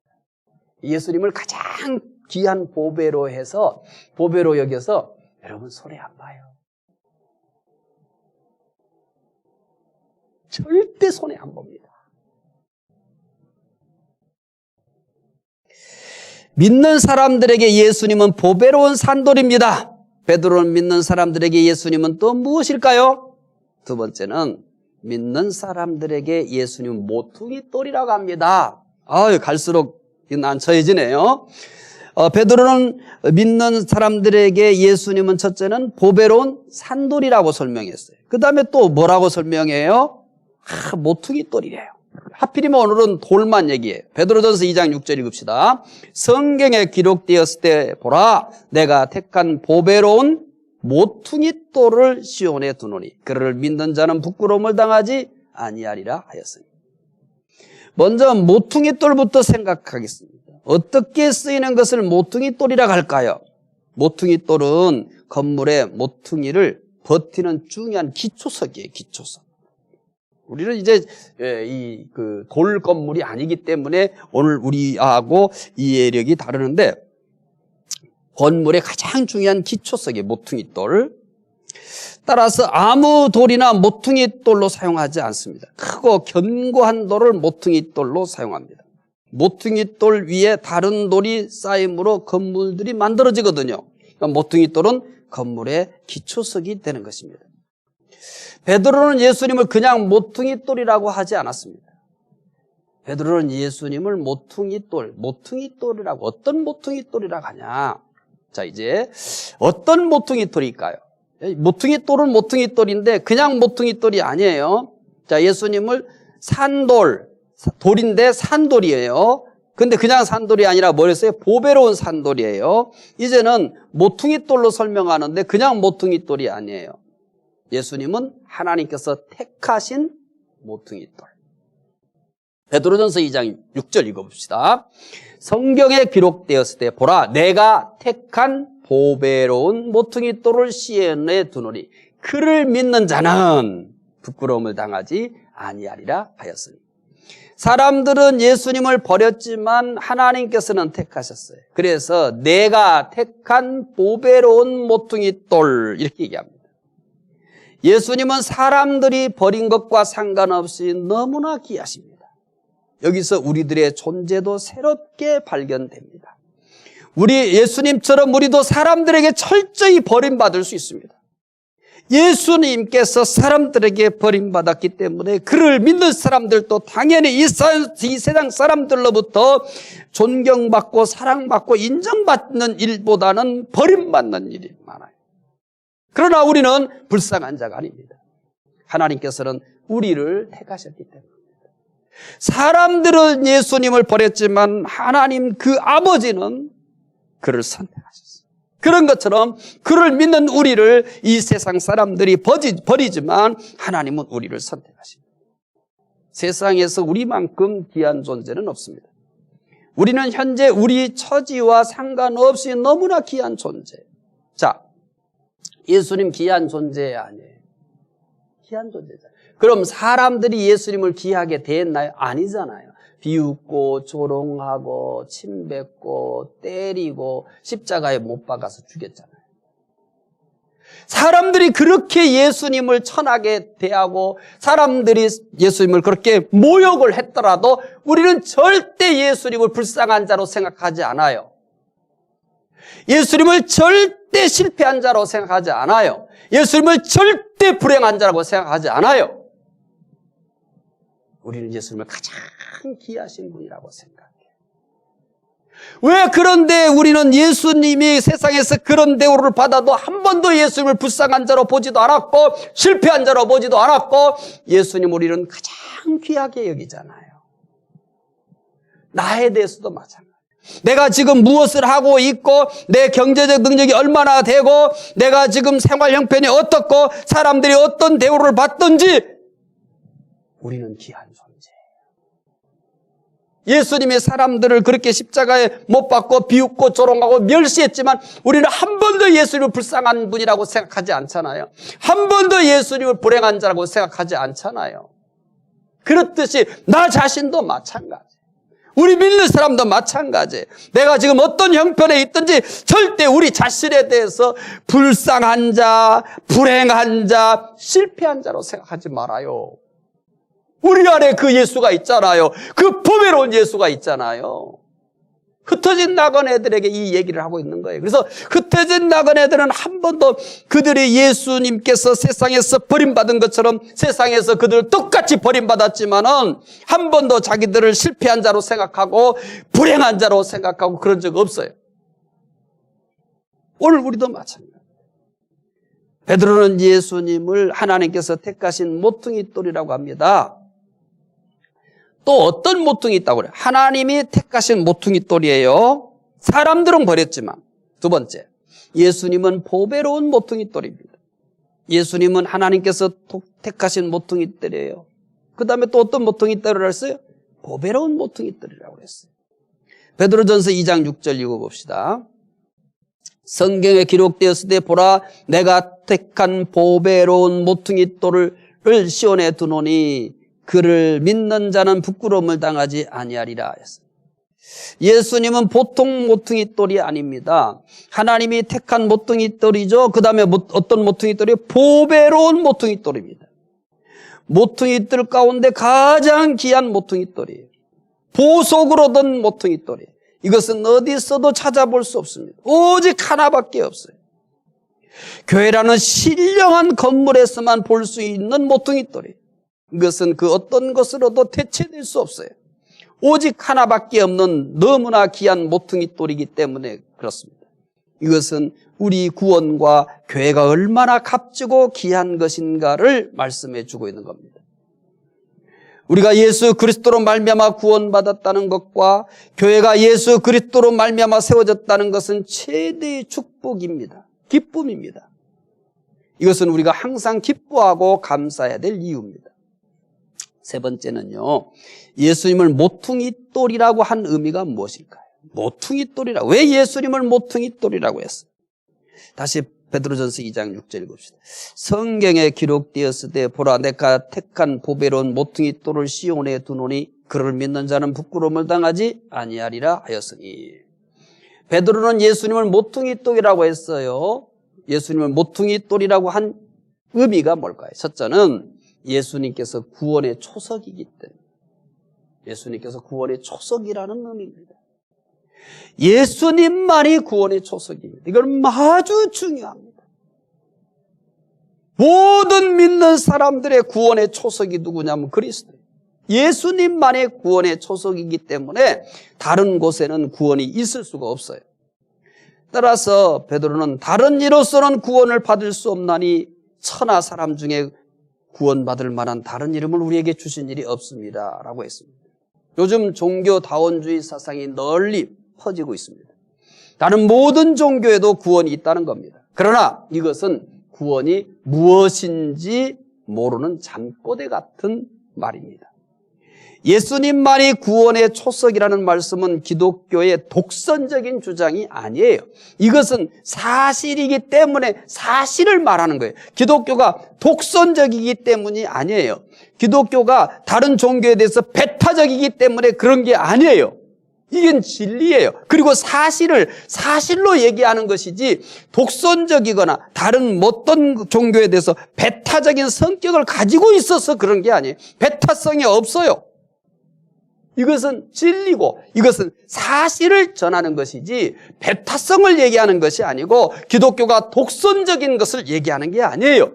예수님을 가장 귀한 보배로 해서 보배로 여겨서 여러분 손해 안 봐요. 절대 손해 안 봅니다. 믿는 사람들에게 예수님은 보배로운 산돌입니다. 베드로는 믿는 사람들에게 예수님은 또 무엇일까요? 두 번째는 믿는 사람들에게 예수님은 모퉁이 돌이라고 합니다. 갈수록 난처해지네요. 베드로는 믿는 사람들에게 예수님은 첫째는 보배로운 산돌이라고 설명했어요. 그 다음에 또 뭐라고 설명해요? 모퉁이 돌이래요. 하필이면 오늘은 돌만 얘기해요. 베드로전서 2장 6절 읽읍시다. 성경에 기록되었을 때 보라 내가 택한 보배로운 모퉁이 돌을 시온에 두노니 그를 믿는 자는 부끄러움을 당하지 아니하리라 하였으니. 먼저 모퉁이 돌부터 생각하겠습니다. 어떻게 쓰이는 것을 모퉁이 돌이라고 할까요? 모퉁이 돌은 건물의 모퉁이를 버티는 중요한 기초석이에요. 기초석. 우리는 이제 이 돌 건물이 아니기 때문에 오늘 우리하고 이해력이 다르는데, 건물의 가장 중요한 기초석이 모퉁이 돌. 따라서 아무 돌이나 모퉁이 돌로 사용하지 않습니다. 크고 견고한 돌을 모퉁이 돌로 사용합니다. 모퉁이 돌 위에 다른 돌이 쌓임으로 건물들이 만들어지거든요. 그러니까 모퉁이 돌은 건물의 기초석이 되는 것입니다. 베드로는 예수님을 그냥 모퉁이 돌이라고 하지 않았습니다. 베드로는 예수님을 모퉁이 돌이라고, 어떤 모퉁이 돌이라고 하냐? 자, 이제 어떤 모퉁이 돌일까요? 모퉁이 돌은 모퉁이 돌인데 그냥 모퉁이 돌이 아니에요. 자, 예수님을 돌인데 산돌이에요. 근데 그냥 산돌이 아니라 뭐랬어요? 보배로운 산돌이에요. 이제는 모퉁이 돌로 설명하는데 그냥 모퉁이 돌이 아니에요. 예수님은 하나님께서 택하신 모퉁이 돌. 베드로전서 2장 6절 읽어봅시다. 성경에 기록되었을 때 보라 내가 택한 보배로운 모퉁이 돌을 시온에 두노니 그를 믿는 자는 부끄러움을 당하지 아니하리라 하였으니. 사람들은 예수님을 버렸지만 하나님께서는 택하셨어요. 그래서 내가 택한 보배로운 모퉁이 돌 이렇게 얘기합니다. 예수님은 사람들이 버린 것과 상관없이 너무나 귀하십니다. 여기서 우리들의 존재도 새롭게 발견됩니다. 우리 예수님처럼 우리도 사람들에게 철저히 버림받을 수 있습니다. 예수님께서 사람들에게 버림받았기 때문에 그를 믿는 사람들도 당연히 이 세상 사람들로부터 존경받고 사랑받고 인정받는 일보다는 버림받는 일이 많아요. 그러나 우리는 불쌍한 자가 아닙니다. 하나님께서는 우리를 택하셨기 때문입니다. 사람들은 예수님을 버렸지만 하나님 그 아버지는 그를 선택하셨어요. 그런 것처럼 그를 믿는 우리를 이 세상 사람들이 버리지만 하나님은 우리를 선택하십니다. 세상에서 우리만큼 귀한 존재는 없습니다. 우리는 현재 우리 처지와 상관없이 너무나 귀한 존재. 자, 예수님 귀한 존재 아니에요. 귀한 존재잖아요. 그럼 사람들이 예수님을 귀하게 대했나요? 아니잖아요. 비웃고 조롱하고 침뱉고 때리고 십자가에 못 박아서 죽였잖아요. 사람들이 그렇게 예수님을 천하게 대하고 사람들이 예수님을 그렇게 모욕을 했더라도 우리는 절대 예수님을 불쌍한 자로 생각하지 않아요. 예수님을 절대 실패한 자로 생각하지 않아요. 예수님을 절대 불행한 자라고 생각하지 않아요. 우리는 예수님을 가장 귀하신 분이라고 생각해요. 왜 그런데 우리는 예수님이 세상에서 그런 대우를 받아도 한 번도 예수님을 불쌍한 자로 보지도 않았고 실패한 자로 보지도 않았고 예수님 우리는 가장 귀하게 여기잖아요. 나에 대해서도 마찬가지예요. 내가 지금 무엇을 하고 있고 내 경제적 능력이 얼마나 되고 내가 지금 생활 형편이 어떻고 사람들이 어떤 대우를 받든지 우리는 귀한 존재예요. 예수님이 사람들을 그렇게 십자가에 못 박고 비웃고 조롱하고 멸시했지만 우리는 한 번도 예수님을 불쌍한 분이라고 생각하지 않잖아요. 한 번도 예수님을 불행한 자라고 생각하지 않잖아요. 그렇듯이 나 자신도 마찬가지. 우리 믿는 사람도 마찬가지. 내가 지금 어떤 형편에 있든지 절대 우리 자신에 대해서 불쌍한 자, 불행한 자, 실패한 자로 생각하지 말아요. 우리 안에 그 예수가 있잖아요. 그 보배로운 예수가 있잖아요. 흩어진 나그네들에게 이 얘기를 하고 있는 거예요. 그래서 흩어진 나그네들은 한 번도 그들이 예수님께서 세상에서 버림받은 것처럼 세상에서 그들을 똑같이 버림받았지만은 한 번도 자기들을 실패한 자로 생각하고 불행한 자로 생각하고 그런 적 없어요. 오늘 우리도 마찬가지예요. 베드로는 예수님을 하나님께서 택하신 모퉁이 돌이라고 합니다. 또 어떤 모퉁이 있다고 그래요? 하나님이 택하신 모퉁이 돌이에요. 사람들은 버렸지만. 두 번째, 예수님은 보배로운 모퉁이 돌입니다. 예수님은 하나님께서 택하신 모퉁이 돌이에요. 그 다음에 또 어떤 모퉁이 돌을 했어요? 보배로운 모퉁이 돌이라고 했어요. 베드로전서 2장 6절 읽어봅시다. 성경에 기록되었을 때 보라 내가 택한 보배로운 모퉁이 돌을 시온에 두노니 그를 믿는 자는 부끄러움을 당하지 아니하리라 했어요. 예수님은 보통 모퉁이 돌이 아닙니다. 하나님이 택한 모퉁이 돌이죠. 그 다음에 어떤 모퉁이 돌이에요? 보배로운 모퉁이 돌입니다. 모퉁이 돌 가운데 가장 귀한 모퉁이 돌이에요. 보석으로 얻은 모퉁이 돌이에요. 이것은 어디서도 찾아볼 수 없습니다. 오직 하나밖에 없어요. 교회라는 신령한 건물에서만 볼 수 있는 모퉁이 돌이에요. 이것은 그 어떤 것으로도 대체될 수 없어요. 오직 하나밖에 없는 너무나 귀한 모퉁이 돌이기 때문에 그렇습니다. 이것은 우리 구원과 교회가 얼마나 값지고 귀한 것인가를 말씀해 주고 있는 겁니다. 우리가 예수 그리스도로 말미암아 구원받았다는 것과 교회가 예수 그리스도로 말미암아 세워졌다는 것은 최대의 축복입니다. 기쁨입니다. 이것은 우리가 항상 기뻐하고 감사해야 될 이유입니다. 세 번째는요, 예수님을 모퉁이 돌이라고 한 의미가 무엇일까요? 모퉁이 돌이라고. 왜 예수님을 모퉁이 돌이라고 했어요? 다시 베드로전서 2장 6절 읽읍시다. 성경에 기록되었을 때 보라 내가 택한 보배로운 모퉁이 돌을 시온에 두노니 그를 믿는 자는 부끄러움을 당하지 아니하리라 하였으니. 베드로는 예수님을 모퉁이 돌이라고 했어요. 예수님을 모퉁이 돌이라고 한 의미가 뭘까요? 첫째는 예수님께서 구원의 초석이기 때문에. 예수님께서 구원의 초석이라는 의미입니다. 예수님만이 구원의 초석입니다. 이건 아주 중요합니다. 모든 믿는 사람들의 구원의 초석이 누구냐면 그리스도예요. 예수님만의 구원의 초석이기 때문에 다른 곳에는 구원이 있을 수가 없어요. 따라서 베드로는 다른 이로서는 구원을 받을 수 없나니 천하 사람 중에 구원받을 만한 다른 이름을 우리에게 주신 일이 없습니다 라고 했습니다. 요즘 종교다원주의 사상이 널리 퍼지고 있습니다. 다른 모든 종교에도 구원이 있다는 겁니다. 그러나 이것은 구원이 무엇인지 모르는 잠꼬대 같은 말입니다. 예수님만이 구원의 초석이라는 말씀은 기독교의 독선적인 주장이 아니에요. 이것은 사실이기 때문에 사실을 말하는 거예요. 기독교가 독선적이기 때문이 아니에요. 기독교가 다른 종교에 대해서 배타적이기 때문에 그런 게 아니에요. 이건 진리예요. 그리고 사실로 얘기하는 것이지 독선적이거나 다른 어떤 종교에 대해서 배타적인 성격을 가지고 있어서 그런 게 아니에요. 배타성이 없어요. 이것은 진리고 이것은 사실을 전하는 것이지 배타성을 얘기하는 것이 아니고 기독교가 독선적인 것을 얘기하는 게 아니에요.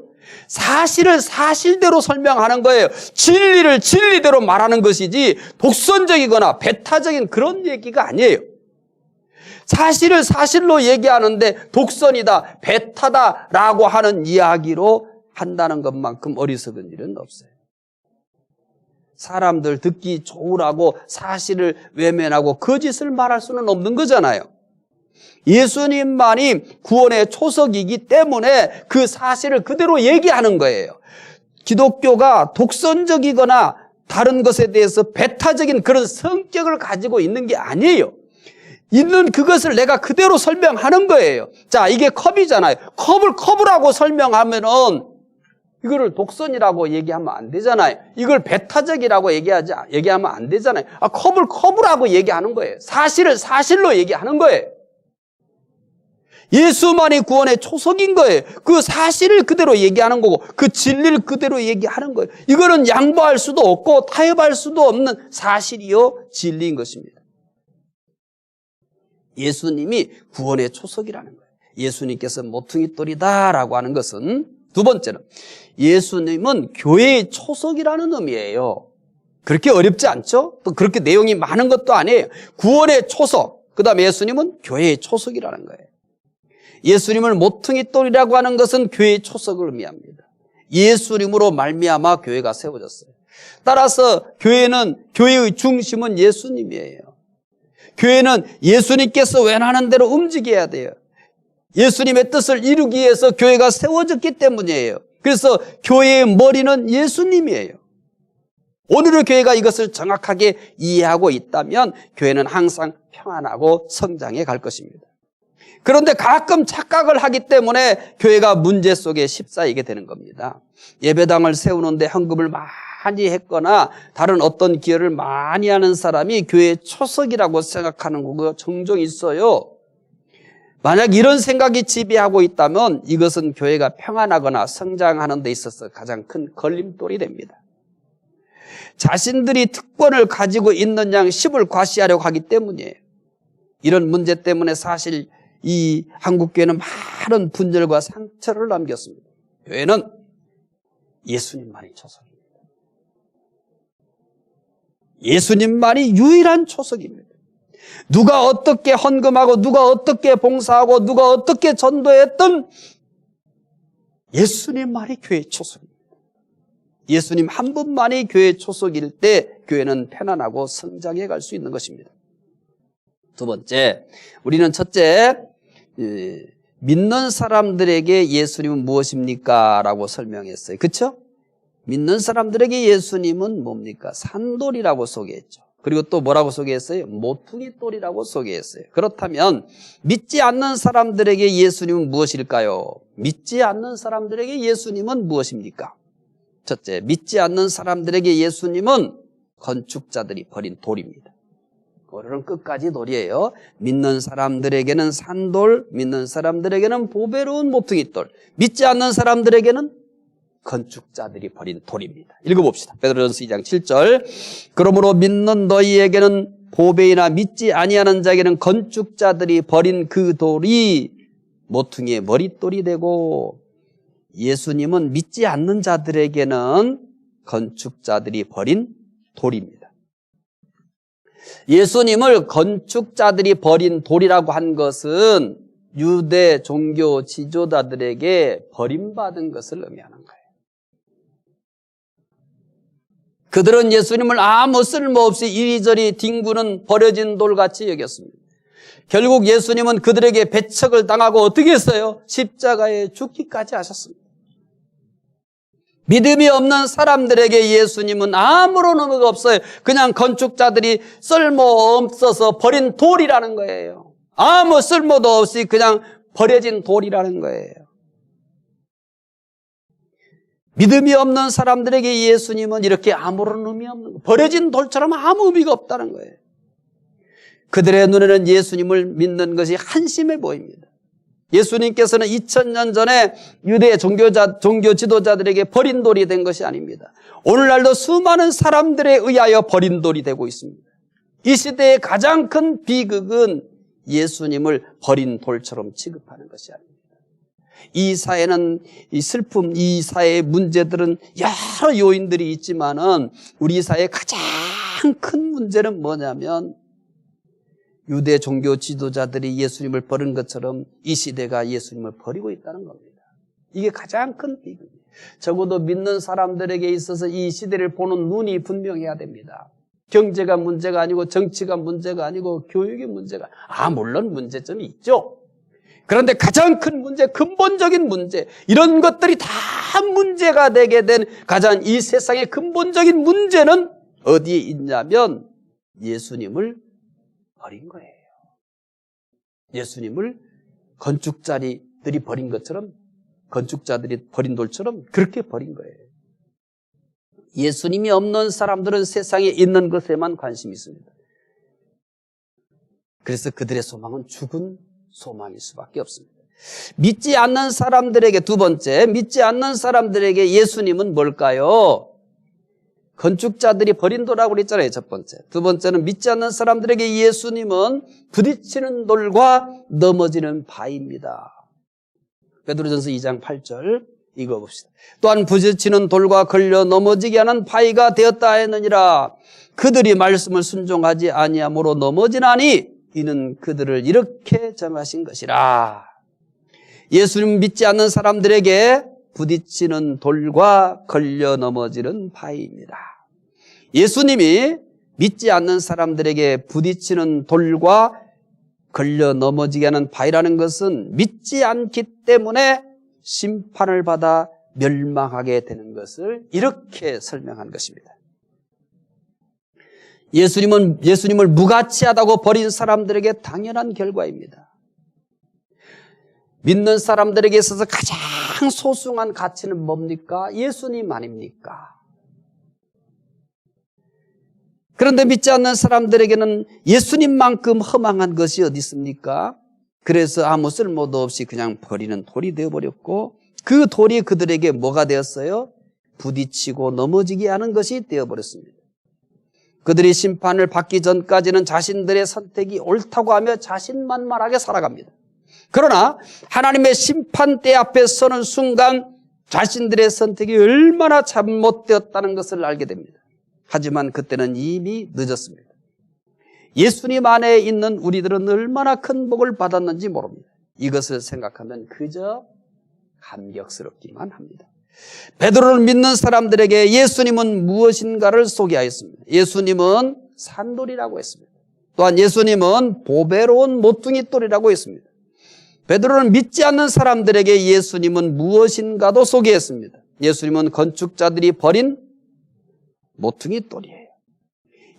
사실을 사실대로 설명하는 거예요. 진리를 진리대로 말하는 것이지 독선적이거나 배타적인 그런 얘기가 아니에요. 사실을 사실로 얘기하는데 독선이다, 배타다라고 하는 이야기로 한다는 것만큼 어리석은 일은 없어요. 사람들 듣기 좋으라고 사실을 외면하고 거짓을 말할 수는 없는 거잖아요. 예수님만이 구원의 초석이기 때문에 그 사실을 그대로 얘기하는 거예요. 기독교가 독선적이거나 다른 것에 대해서 배타적인 그런 성격을 가지고 있는 게 아니에요. 있는 그것을 내가 그대로 설명하는 거예요. 자, 이게 컵이잖아요. 컵을 컵이라고 설명하면은 이거를 독선이라고 얘기하면 안 되잖아요. 이걸 배타적이라고 얘기하면 안 되잖아요. 컵을 컵이라고 얘기하는 거예요. 사실을 사실로 얘기하는 거예요. 예수만이 구원의 초석인 거예요. 그 사실을 그대로 얘기하는 거고 그 진리를 그대로 얘기하는 거예요. 이거는 양보할 수도 없고 타협할 수도 없는 사실이요 진리인 것입니다. 예수님이 구원의 초석이라는 거예요. 예수님께서 모퉁이 돌이다라고 하는 것은 두 번째는 예수님은 교회의 초석이라는 의미예요. 그렇게 어렵지 않죠? 또 그렇게 내용이 많은 것도 아니에요. 구원의 초석, 그 다음에 예수님은 교회의 초석이라는 거예요. 예수님을 모퉁이 돌이라고 하는 것은 교회의 초석을 의미합니다. 예수님으로 말미암아 교회가 세워졌어요. 따라서 교회의 중심은 예수님이에요. 교회는 예수님께서 원하는 대로 움직여야 돼요. 예수님의 뜻을 이루기 위해서 교회가 세워졌기 때문이에요. 그래서 교회의 머리는 예수님이에요. 오늘의 교회가 이것을 정확하게 이해하고 있다면 교회는 항상 평안하고 성장해 갈 것입니다. 그런데 가끔 착각을 하기 때문에 교회가 문제 속에 휩싸이게 되는 겁니다. 예배당을 세우는데 헌금을 많이 했거나 다른 어떤 기여를 많이 하는 사람이 교회의 초석이라고 생각하는 경우가 종종 있어요. 만약 이런 생각이 지배하고 있다면 이것은 교회가 평안하거나 성장하는 데 있어서 가장 큰 걸림돌이 됩니다. 자신들이 특권을 가지고 있는 양 10을 과시하려고 하기 때문이에요. 이런 문제 때문에 사실 이 한국교회는 많은 분열과 상처를 남겼습니다. 교회는 예수님만이 초석입니다. 예수님만이 유일한 초석입니다. 누가 어떻게 헌금하고 누가 어떻게 봉사하고 누가 어떻게 전도했던 예수님만이 교회의 초석입니다. 예수님 한 분만이 교회의 초석일 때 교회는 편안하고 성장해 갈 수 있는 것입니다. 두 번째, 우리는 첫째, 믿는 사람들에게 예수님은 무엇입니까? 라고 설명했어요. 그렇죠? 믿는 사람들에게 예수님은 뭡니까? 산돌이라고 소개했죠. 그리고 또 뭐라고 소개했어요? 모퉁이돌이라고 소개했어요. 그렇다면 믿지 않는 사람들에게 예수님은 무엇일까요? 믿지 않는 사람들에게 예수님은 무엇입니까? 첫째, 믿지 않는 사람들에게 예수님은 건축자들이 버린 돌입니다. 오늘은 끝까지 돌이에요. 믿는 사람들에게는 산돌, 믿는 사람들에게는 보배로운 모퉁이돌, 믿지 않는 사람들에게는 건축자들이 버린 돌입니다. 읽어봅시다. 베드로전서 2장 7절. 그러므로 믿는 너희에게는 보배이나 믿지 아니하는 자에게는 건축자들이 버린 그 돌이 모퉁이의 머릿돌이 되고, 예수님은 믿지 않는 자들에게는 건축자들이 버린 돌입니다. 예수님을 건축자들이 버린 돌이라고 한 것은 유대 종교 지도자들에게 버림받은 것을 의미하는 거예요. 그들은 예수님을 아무 쓸모없이 이리저리 뒹구는 버려진 돌같이 여겼습니다. 결국 예수님은 그들에게 배척을 당하고 어떻게 했어요? 십자가에 죽기까지 하셨습니다. 믿음이 없는 사람들에게 예수님은 아무런 의미가 없어요. 그냥 건축자들이 쓸모없어서 버린 돌이라는 거예요. 아무 쓸모도 없이 그냥 버려진 돌이라는 거예요. 믿음이 없는 사람들에게 예수님은 이렇게 아무런 의미 없는 거예요. 버려진 돌처럼 아무 의미가 없다는 거예요. 그들의 눈에는 예수님을 믿는 것이 한심해 보입니다. 예수님께서는 2000년 전에 유대 종교 지도자들에게 버린 돌이 된 것이 아닙니다. 오늘날도 수많은 사람들에 의하여 버린 돌이 되고 있습니다. 이 시대의 가장 큰 비극은 예수님을 버린 돌처럼 취급하는 것이 아닙니다. 이 사회는 이 슬픔, 이 사회의 문제들은 여러 요인들이 있지만은 우리 사회의 가장 큰 문제는 뭐냐면 유대 종교 지도자들이 예수님을 버린 것처럼 이 시대가 예수님을 버리고 있다는 겁니다. 이게 가장 큰 비극이에요. 적어도 믿는 사람들에게 있어서 이 시대를 보는 눈이 분명해야 됩니다. 경제가 문제가 아니고 정치가 문제가 아니고 교육이 문제가, 물론 문제점이 있죠. 그런데 가장 큰 문제, 근본적인 문제, 이런 것들이 다 문제가 되게 된 가장 이 세상의 근본적인 문제는 어디에 있냐면 예수님을 버린 거예요. 예수님을 건축자들이 버린 것처럼, 건축자들이 버린 돌처럼 그렇게 버린 거예요. 예수님이 없는 사람들은 세상에 있는 것에만 관심이 있습니다. 그래서 그들의 소망은 죽은 소망일 수밖에 없습니다. 믿지 않는 사람들에게, 두 번째, 믿지 않는 사람들에게 예수님은 뭘까요? 건축자들이 버린 돌이라고 그랬잖아요, 첫 번째. 두 번째는 믿지 않는 사람들에게 예수님은 부딪히는 돌과 넘어지는 바위입니다. 베드로전서 2장 8절 읽어봅시다. 또한 부딪히는 돌과 걸려 넘어지게 하는 바위가 되었다 하였느니라. 그들이 말씀을 순종하지 아니함으로 넘어지나니 이는 그들을 이렇게 정하신 것이라. 예수님 믿지 않는 사람들에게 부딪히는 돌과 걸려 넘어지는 바위입니다. 예수님이 믿지 않는 사람들에게 부딪히는 돌과 걸려 넘어지게 하는 바위라는 것은 믿지 않기 때문에 심판을 받아 멸망하게 되는 것을 이렇게 설명한 것입니다. 예수님을 무가치하다고 버린 사람들에게 당연한 결과입니다. 믿는 사람들에게 있어서 가장 소중한 가치는 뭡니까? 예수님 아닙니까? 그런데 믿지 않는 사람들에게는 예수님만큼 허망한 것이 어디 있습니까? 그래서 아무 쓸모도 없이 그냥 버리는 돌이 되어버렸고, 그 돌이 그들에게 뭐가 되었어요? 부딪히고 넘어지게 하는 것이 되어버렸습니다. 그들이 심판을 받기 전까지는 자신들의 선택이 옳다고 하며 자신만만하게 살아갑니다. 그러나 하나님의 심판대 앞에 서는 순간 자신들의 선택이 얼마나 잘못되었다는 것을 알게 됩니다. 하지만 그때는 이미 늦었습니다. 예수님 안에 있는 우리들은 얼마나 큰 복을 받았는지 모릅니다. 이것을 생각하면 그저 감격스럽기만 합니다. 베드로를 믿는 사람들에게 예수님은 무엇인가를 소개하였습니다. 예수님은 산돌이라고 했습니다. 또한 예수님은 보배로운 모퉁이돌이라고 했습니다. 베드로는 믿지 않는 사람들에게 예수님은 무엇인가도 소개했습니다. 예수님은 건축자들이 버린 모퉁이돌이에요.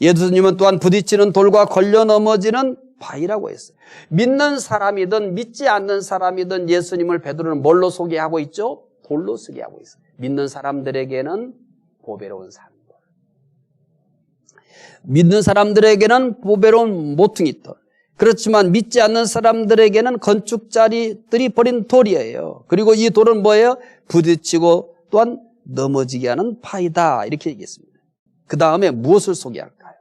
예수님은 또한 부딪히는 돌과 걸려 넘어지는 바위라고 했어요. 믿는 사람이든 믿지 않는 사람이든 예수님을 베드로는 뭘로 소개하고 있죠? 돌로 소개하고 있어요. 믿는 사람들에게는 보배로운 산돌, 믿는 사람들에게는 보배로운 모퉁이돌, 그렇지만 믿지 않는 사람들에게는 건축자들이 버린 돌이에요. 그리고 이 돌은 뭐예요? 부딪히고 또한 넘어지게 하는 바위다, 이렇게 얘기했습니다. 그 다음에 무엇을 소개할까요?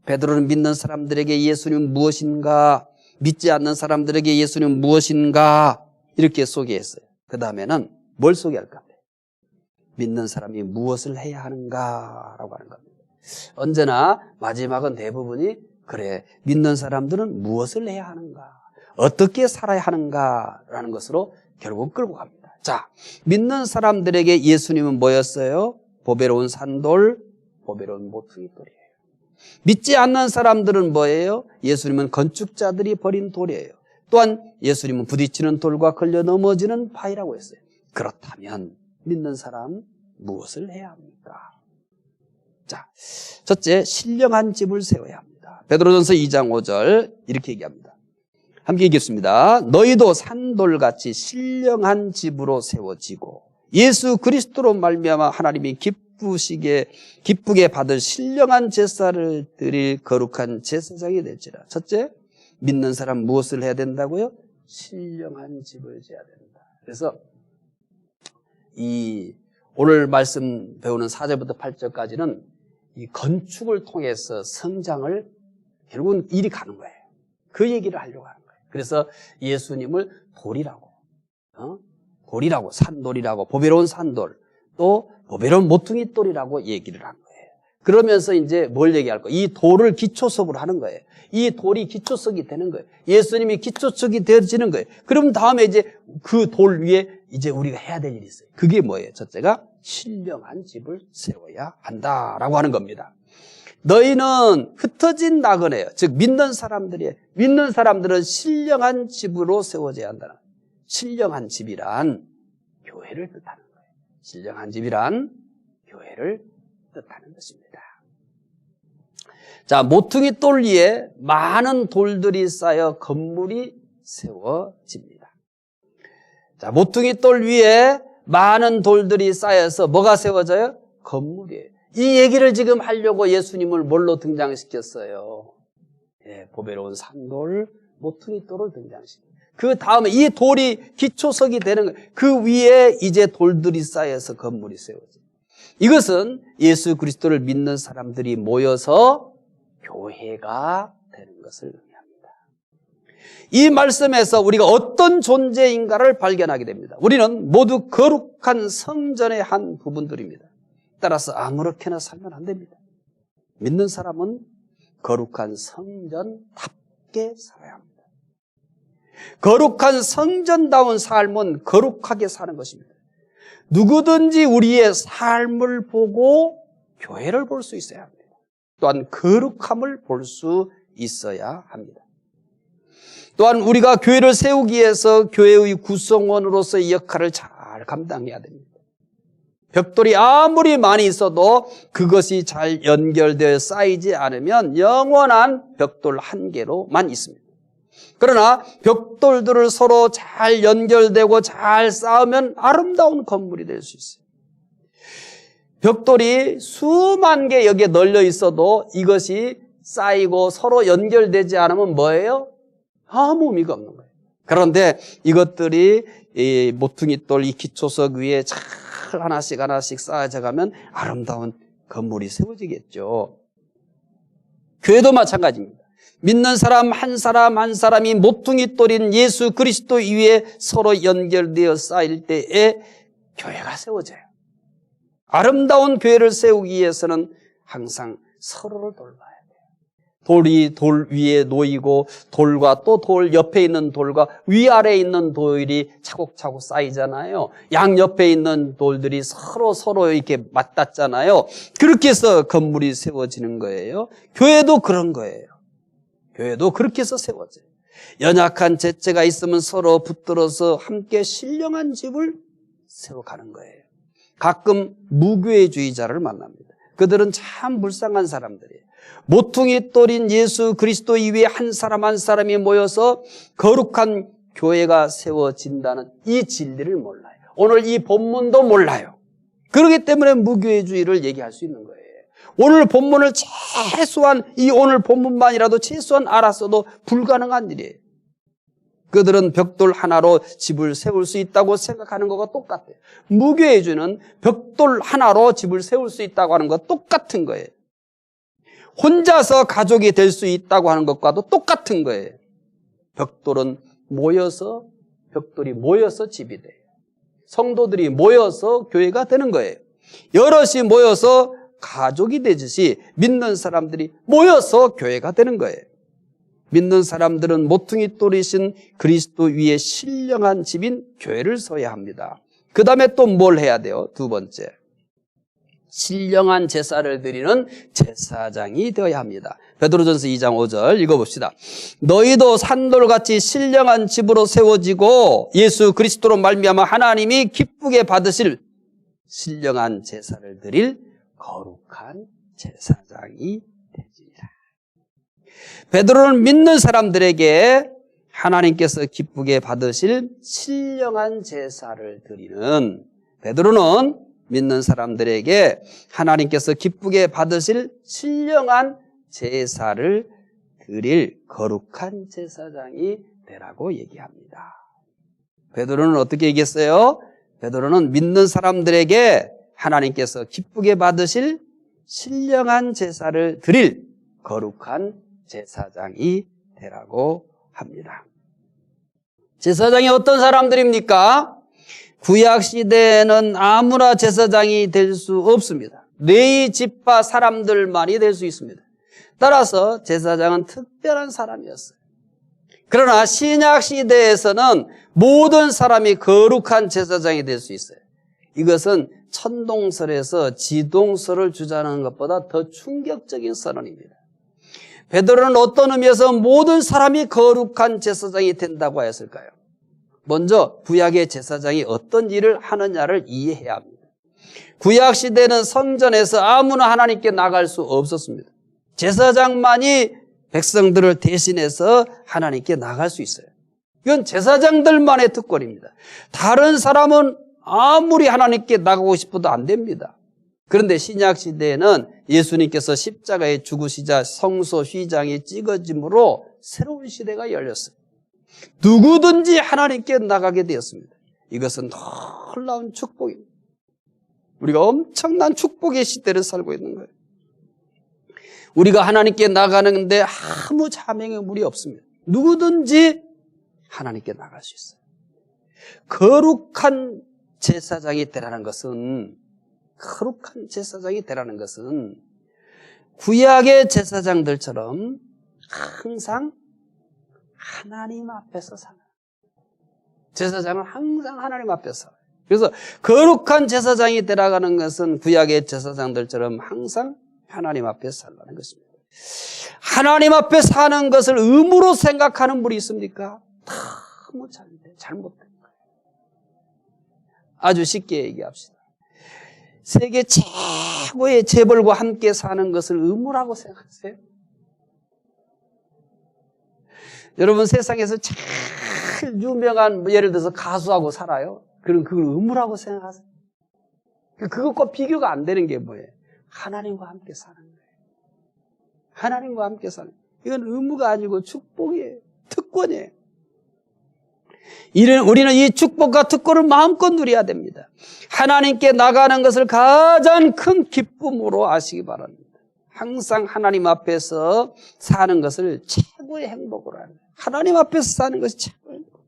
베드로는 믿는 사람들에게 예수님은 무엇인가, 믿지 않는 사람들에게 예수님은 무엇인가, 이렇게 소개했어요. 그 다음에는 뭘 소개할까? 믿는 사람이 무엇을 해야 하는가라고 하는 겁니다. 언제나 마지막은 대부분이 그래, 믿는 사람들은 무엇을 해야 하는가, 어떻게 살아야 하는가라는 것으로 결국 끌고 갑니다. 자, 믿는 사람들에게 예수님은 뭐였어요? 보배로운 산돌, 보배로운 모퉁이돌이에요. 믿지 않는 사람들은 뭐예요? 예수님은 건축자들이 버린 돌이에요. 또한 예수님은 부딪히는 돌과 걸려 넘어지는 바위라고 했어요. 그렇다면 믿는 사람 무엇을 해야 합니까? 자, 첫째, 신령한 집을 세워야 합니다. 베드로전서 2장 5절 이렇게 얘기합니다. 함께 읽겠습니다. 너희도 산돌같이 신령한 집으로 세워지고 예수 그리스도로 말미암아 하나님이 기쁘게 받을 신령한 제사를 드릴 거룩한 제사장이 될지라. 첫째, 믿는 사람 무엇을 해야 된다고요? 신령한 집을 지어야 된다. 그래서 오늘 말씀 배우는 4절부터 8절까지는 이 건축을 통해서 성장을 결국은 이리 가는 거예요. 그 얘기를 하려고 하는 거예요. 그래서 예수님을 돌이라고, 산돌이라고, 보배로운 산돌, 또 보배로운 모퉁이돌이라고 얘기를 한 거예요. 그러면서 이제 뭘 얘기할 거예요? 이 돌을 기초석으로 하는 거예요. 이 돌이 기초석이 되는 거예요. 예수님이 기초석이 되어지는 거예요. 그럼 다음에 이제 그 돌 위에 이제 우리가 해야 될 일이 있어요. 그게 뭐예요? 첫째가 신령한 집을 세워야 한다라고 하는 겁니다. 너희는 흩어진 나그네요. 즉 믿는 사람들은 신령한 집으로 세워져야 한다는 거예요. 신령한 집이란 교회를 뜻하는 거예요. 신령한 집이란 교회를 뜻하는 것입니다. 자, 모퉁이 돌 위에 많은 돌들이 쌓여 건물이 세워집니다. 자, 모퉁이 돌 위에 많은 돌들이 쌓여서 뭐가 세워져요? 건물이에요. 이 얘기를 지금 하려고 예수님을 뭘로 등장시켰어요? 예, 보배로운 산돌, 모퉁이 돌을 등장시켰어요. 그 다음에 이 돌이 기초석이 되는 거예요. 그 위에 이제 돌들이 쌓여서 건물이 세워져요. 이것은 예수 그리스도를 믿는 사람들이 모여서 교회가 되는 것을 의미합니다. 이 말씀에서 우리가 어떤 존재인가를 발견하게 됩니다. 우리는 모두 거룩한 성전의 한 부분들입니다. 따라서 아무렇게나 살면 안 됩니다. 믿는 사람은 거룩한 성전답게 살아야 합니다. 거룩한 성전다운 삶은 거룩하게 사는 것입니다. 누구든지 우리의 삶을 보고 교회를 볼 수 있어야 합니다. 또한 거룩함을 볼 수 있어야 합니다. 또한 우리가 교회를 세우기 위해서 교회의 구성원으로서의 역할을 잘 감당해야 됩니다. 벽돌이 아무리 많이 있어도 그것이 잘 연결되어 쌓이지 않으면 영원한 벽돌 한 개로만 있습니다. 그러나 벽돌들을 서로 잘 연결되고 잘 쌓으면 아름다운 건물이 될 수 있어요. 벽돌이 수만 개 여기에 널려 있어도 이것이 쌓이고 서로 연결되지 않으면 뭐예요? 아무 의미가 없는 거예요. 그런데 이것들이 이 모퉁이돌 이 기초석 위에 잘 하나씩 하나씩 쌓아져 가면 아름다운 건물이 세워지겠죠. 교회도 마찬가지입니다. 믿는 사람 한 사람이 모퉁이돌인 예수 그리스도 위에 서로 연결되어 쌓일 때에 교회가 세워져요. 아름다운 교회를 세우기 위해서는 항상 서로를 돌봐야 돼요. 돌이 돌 위에 놓이고 돌과 또 돌 옆에 있는 돌과 위아래에 있는 돌이 차곡차곡 쌓이잖아요. 양옆에 있는 돌들이 서로 이렇게 맞닿잖아요. 그렇게 해서 건물이 세워지는 거예요. 교회도 그런 거예요. 교회도 그렇게 해서 세워져요. 연약한 제체가 있으면 서로 붙들어서 함께 신령한 집을 세워가는 거예요. 가끔 무교회주의자를 만납니다. 그들은 참 불쌍한 사람들이에요. 모퉁이돌인 예수 그리스도 위에 한 사람이 모여서 거룩한 교회가 세워진다는 이 진리를 몰라요. 오늘 이 본문도 몰라요. 그렇기 때문에 무교회주의를 얘기할 수 있는 거예요. 오늘 본문을 최소한 이 오늘 본문만이라도 최소한 알았어도 불가능한 일이에요. 그들은 벽돌 하나로 집을 세울 수 있다고 생각하는 것과 똑같아요. 무교회주의는 벽돌 하나로 집을 세울 수 있다고 하는 것과 똑같은 거예요. 혼자서 가족이 될 수 있다고 하는 것과도 똑같은 거예요. 벽돌이 모여서 집이 돼요. 성도들이 모여서 교회가 되는 거예요. 여럿이 모여서 가족이 되듯이 믿는 사람들이 모여서 교회가 되는 거예요. 믿는 사람들은 모퉁이돌이신 그리스도 위에 신령한 집인 교회를 서야 합니다. 그 다음에 또 뭘 해야 돼요? 두 번째, 신령한 제사를 드리는 제사장이 되어야 합니다. 베드로전서 2장 5절 읽어봅시다. 너희도 산돌같이 신령한 집으로 세워지고 예수 그리스도로 말미암아 하나님이 기쁘게 받으실 신령한 제사를 드릴 거룩한 제사장이 되리라. 베드로는 믿는 사람들에게 하나님께서 기쁘게 받으실 신령한 제사를 드리는, 베드로는 믿는 사람들에게 하나님께서 기쁘게 받으실 신령한 제사를 드릴 거룩한 제사장이 되라고 얘기합니다. 베드로는 어떻게 얘기했어요? 베드로는 믿는 사람들에게 하나님께서 기쁘게 받으실 신령한 제사를 드릴 거룩한 제사장이 되라고 합니다. 제사장이 어떤 사람들입니까? 구약 시대에는 아무나 제사장이 될 수 없습니다. 레위 지파 사람들만이 될 수 있습니다. 따라서 제사장은 특별한 사람이었어요. 그러나 신약 시대에서는 모든 사람이 거룩한 제사장이 될 수 있어요. 이것은 천동설에서 지동설을 주장하는 것보다 더 충격적인 선언입니다. 베드로는 어떤 의미에서 모든 사람이 거룩한 제사장이 된다고 하였을까요? 먼저 구약의 제사장이 어떤 일을 하느냐를 이해해야 합니다. 구약 시대는 성전에서 아무나 하나님께 나갈 수 없었습니다. 제사장만이 백성들을 대신해서 하나님께 나갈 수 있어요. 이건 제사장들만의 특권입니다. 다른 사람은 아무리 하나님께 나가고 싶어도 안 됩니다. 그런데 신약 시대에는 예수님께서 십자가에 죽으시자 성소 휘장이 찍어짐으로 새로운 시대가 열렸어요. 누구든지 하나님께 나가게 되었습니다. 이것은 놀라운 축복입니다. 우리가 엄청난 축복의 시대를 살고 있는 거예요. 우리가 하나님께 나가는데 아무 자명의 물이 없습니다. 누구든지 하나님께 나갈 수 있어요. 거룩한 제사장이 되라는 것은 구약의 제사장들처럼 항상 하나님 앞에서 살아요. 제사장은 항상 하나님 앞에서 살아요. 그래서 거룩한 제사장이 되라는 것은 구약의 제사장들처럼 항상 하나님 앞에서 살라는 것입니다. 하나님 앞에 사는 것을 의무로 생각하는 분이 있습니까? 너무 잘못된 거예요. 아주 쉽게 얘기합시다. 세계 최고의 재벌과 함께 사는 것을 의무라고 생각하세요? 여러분, 세상에서 제일 유명한 예를 들어서 가수하고 살아요. 그럼 그걸 의무라고 생각하세요? 그것과 비교가 안 되는 게 뭐예요? 하나님과 함께 사는 거예요. 하나님과 함께 사는 거예요. 이건 의무가 아니고 축복이에요. 특권이에요. 우리는 이 축복과 특권을 마음껏 누려야 됩니다. 하나님께 나가는 것을 가장 큰 기쁨으로 아시기 바랍니다. 항상 하나님 앞에서 사는 것을 최고의 행복으로 하는 거예요. 하나님 앞에서 사는 것이 최고의 행복.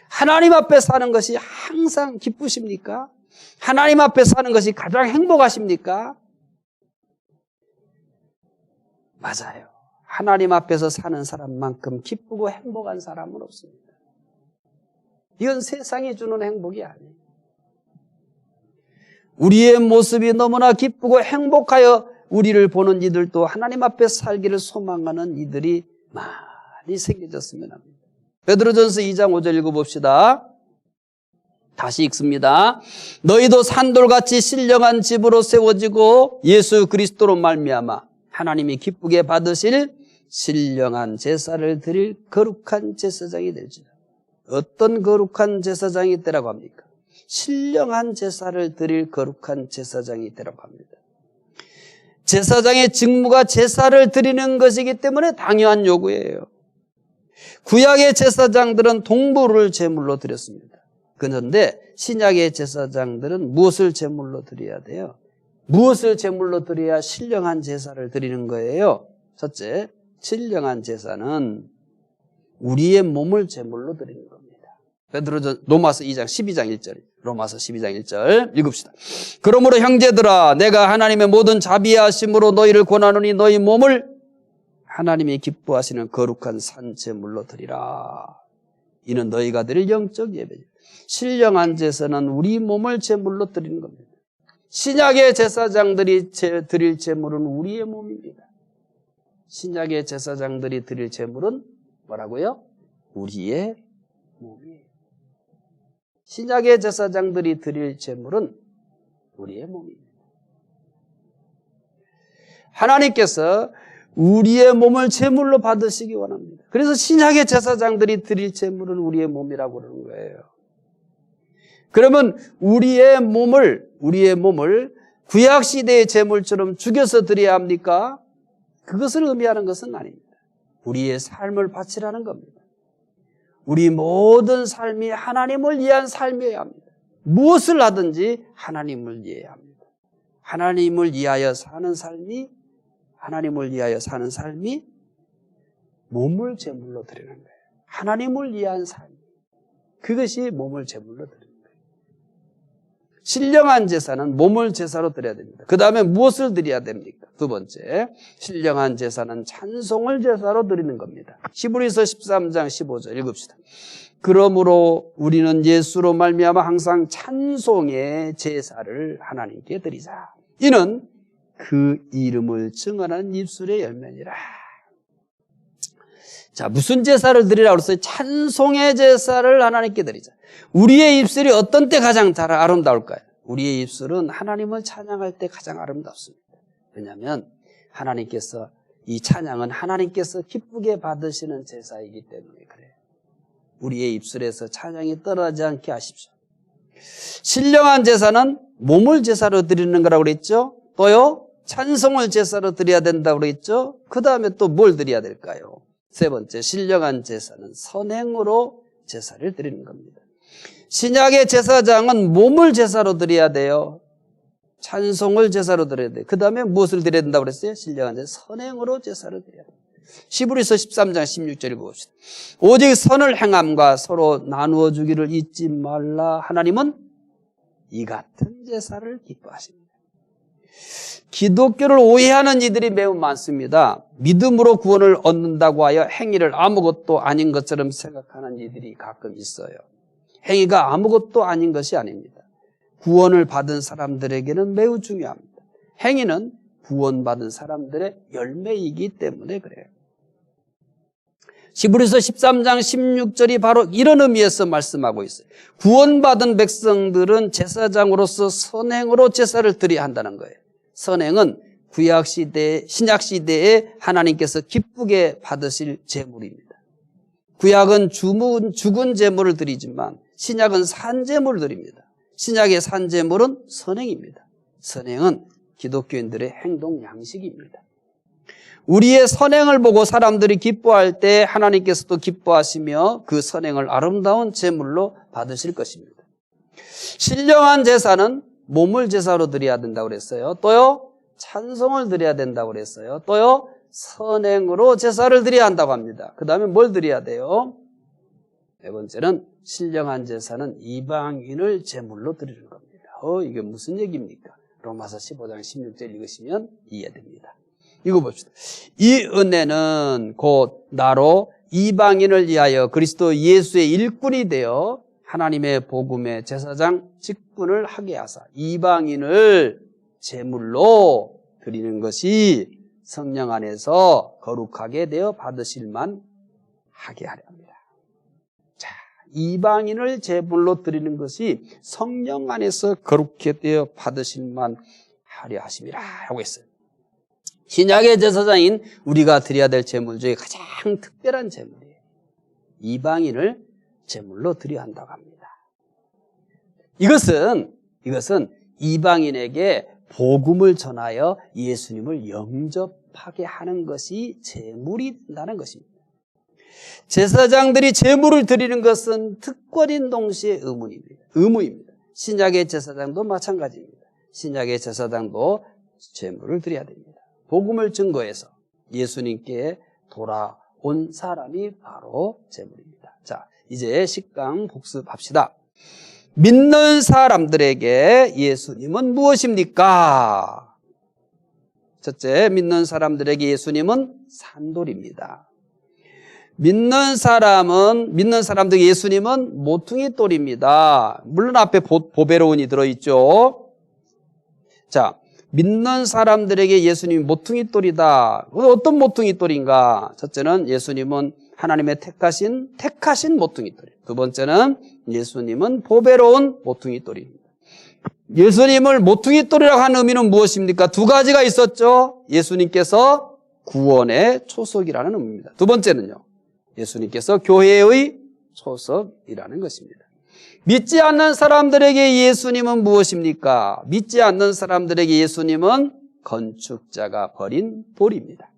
하나님 앞에 사는 것이 항상 기쁘십니까? 하나님 앞에 사는 것이 가장 행복하십니까? 맞아요. 하나님 앞에서 사는 사람만큼 기쁘고 행복한 사람은 없습니다. 이건 세상이 주는 행복이 아니에요. 우리의 모습이 너무나 기쁘고 행복하여 우리를 보는 이들도 하나님 앞에 살기를 소망하는 이들이 많이 생겨졌으면 합니다. 베드로전서 2장 5절 읽어봅시다. 다시 읽습니다. 너희도 산돌같이 신령한 집으로 세워지고 예수 그리스도로 말미암아 하나님이 기쁘게 받으실 신령한 제사를 드릴 거룩한 제사장이 될지라. 어떤 거룩한 제사장이 되라고 합니까? 신령한 제사를 드릴 거룩한 제사장이 되라고 합니다. 제사장의 직무가 제사를 드리는 것이기 때문에 당연한 요구예요. 구약의 제사장들은 동물을 제물로 드렸습니다. 그런데 신약의 제사장들은 무엇을 제물로 드려야 돼요? 무엇을 제물로 드려야 신령한 제사를 드리는 거예요? 첫째, 신령한 제사는 우리의 몸을 제물로 드리는 겁니다. 로마서 2장 12장 1절, 로마서 12장 1절 읽읍시다. 그러므로 형제들아, 내가 하나님의 모든 자비하심으로 너희를 권하노니 너희 몸을 하나님이 기뻐하시는 거룩한 산 제물로 드리라. 이는 너희가 드릴 영적 예배죠. 신령한 제사는 우리 몸을 제물로 드리는 겁니다. 신약의 제사장들이 드릴 제물은 우리의 몸입니다. 신약의 제사장들이 드릴 제물은 뭐라고요? 우리의 몸이에요. 신약의 제사장들이 드릴 제물은 우리의 몸입니다. 하나님께서 우리의 몸을 제물로 받으시기 원합니다. 그래서 신약의 제사장들이 드릴 제물은 우리의 몸이라고 그러는 거예요. 그러면 우리의 몸을 구약시대의 제물처럼 죽여서 드려야 합니까? 그것을 의미하는 것은 아닙니다. 우리의 삶을 바치라는 겁니다. 우리 모든 삶이 하나님을 위한 삶이어야 합니다. 무엇을 하든지 하나님을 위해야 합니다. 하나님을 위하여 사는 삶이 몸을 제물로 드리는 거예요. 하나님을 위한 삶. 그것이 몸을 제물로 드리는 거예요. 신령한 제사는 몸을 제사로 드려야 됩니다. 그 다음에 무엇을 드려야 됩니까? 두 번째, 신령한 제사는 찬송을 제사로 드리는 겁니다. 히브리서 13장 15절 읽읍시다. 그러므로 우리는 예수로 말미암아 항상 찬송의 제사를 하나님께 드리자. 이는 그 이름을 증언하는 입술의 열매니라. 자, 무슨 제사를 드리라고 그랬어요? 찬송의 제사를 하나님께 드리자. 우리의 입술이 어떤 때 가장 잘 아름다울까요? 우리의 입술은 하나님을 찬양할 때 가장 아름답습니다. 왜냐하면 하나님께서, 이 찬양은 하나님께서 기쁘게 받으시는 제사이기 때문에 그래요. 우리의 입술에서 찬양이 떠나지 않게 하십시오. 신령한 제사는 몸을 제사로 드리는 거라고 그랬죠? 또요, 찬송을 제사로 드려야 된다고 그랬죠? 그 다음에 또 뭘 드려야 될까요? 세 번째, 신령한 제사는 선행으로 제사를 드리는 겁니다. 신약의 제사장은 몸을 제사로 드려야 돼요. 찬송을 제사로 드려야 돼요. 그 다음에 무엇을 드려야 된다고 그랬어요? 신령한 제사, 선행으로 제사를 드려야 돼요. 히브리서 13장 16절 읽어봅시다. 오직 선을 행함과 서로 나누어 주기를 잊지 말라. 하나님은 이 같은 제사를 기뻐하십니다. 기독교를 오해하는 이들이 매우 많습니다. 믿음으로 구원을 얻는다고 하여 행위를 아무것도 아닌 것처럼 생각하는 이들이 가끔 있어요. 행위가 아무것도 아닌 것이 아닙니다. 구원을 받은 사람들에게는 매우 중요합니다. 행위는 구원받은 사람들의 열매이기 때문에 그래요. 히브리서 13장 16절이 바로 이런 의미에서 말씀하고 있어요. 구원받은 백성들은 제사장으로서 선행으로 제사를 드려야 한다는 거예요. 선행은 구약시대, 신약시대에 하나님께서 기쁘게 받으실 제물입니다. 구약은 죽은 제물을 드리지만 신약은 산 제물을 드립니다. 신약의 산 제물은 선행입니다. 선행은 기독교인들의 행동 양식입니다. 우리의 선행을 보고 사람들이 기뻐할 때 하나님께서도 기뻐하시며 그 선행을 아름다운 제물로 받으실 것입니다. 신령한 제사는 몸을 제사로 드려야 된다고 그랬어요. 또요, 찬송을 드려야 된다고 그랬어요. 또요, 선행으로 제사를 드려야 한다고 합니다. 그 다음에 뭘 드려야 돼요? 네 번째는 신령한 제사는 이방인을 제물로 드리는 겁니다. 이게 무슨 얘기입니까? 로마서 15장 16절 읽으시면 이해됩니다. 이거 봅시다. 이 은혜는 곧 나로 이방인을 위하여 그리스도 예수의 일꾼이 되어 하나님의 복음의 제사장 직분을 하게 하사 이방인을 제물로 드리는 것이 성령 안에서 거룩하게 되어 받으실만 하게 하려 합니다. 자, 이방인을 제물로 드리는 것이 성령 안에서 거룩하게 되어 받으실만 하려 하심이라 하고 있어요. 신약의 제사장인 우리가 드려야 될 제물 중에 가장 특별한 제물이에요. 이방인을 제물로 드려야 한다고 합니다. 이것은 이방인에게 복음을 전하여 예수님을 영접하게 하는 것이 제물이 된다는 것입니다. 제사장들이 제물을 드리는 것은 특권인 동시에 의무입니다. 신약의 제사장도 마찬가지입니다. 신약의 제사장도 제물을 드려야 됩니다. 복음을 증거해서 예수님께 돌아온 사람이 바로 제물입니다. 자, 이제 식강 복습합시다. 믿는 사람들에게 예수님은 무엇입니까? 첫째, 믿는 사람들에게 예수님은 산돌입니다. 믿는 사람들에게 예수님은 모퉁이 돌입니다. 물론 앞에 보배로운이 들어있죠. 자, 믿는 사람들에게 예수님이 모퉁이 돌이다. 어떤 모퉁이 돌인가? 첫째는 예수님은 하나님의 택하신 모퉁이 돌이에요. 두 번째는 예수님은 보배로운 모퉁이 돌입니다. 예수님을 모퉁이 돌이라고 하는 의미는 무엇입니까? 두 가지가 있었죠. 예수님께서 구원의 초석이라는 의미입니다. 두 번째는요, 예수님께서 교회의 초석이라는 것입니다. 믿지 않는 사람들에게 예수님은 무엇입니까? 믿지 않는 사람들에게 예수님은 건축자가 버린 돌입니다.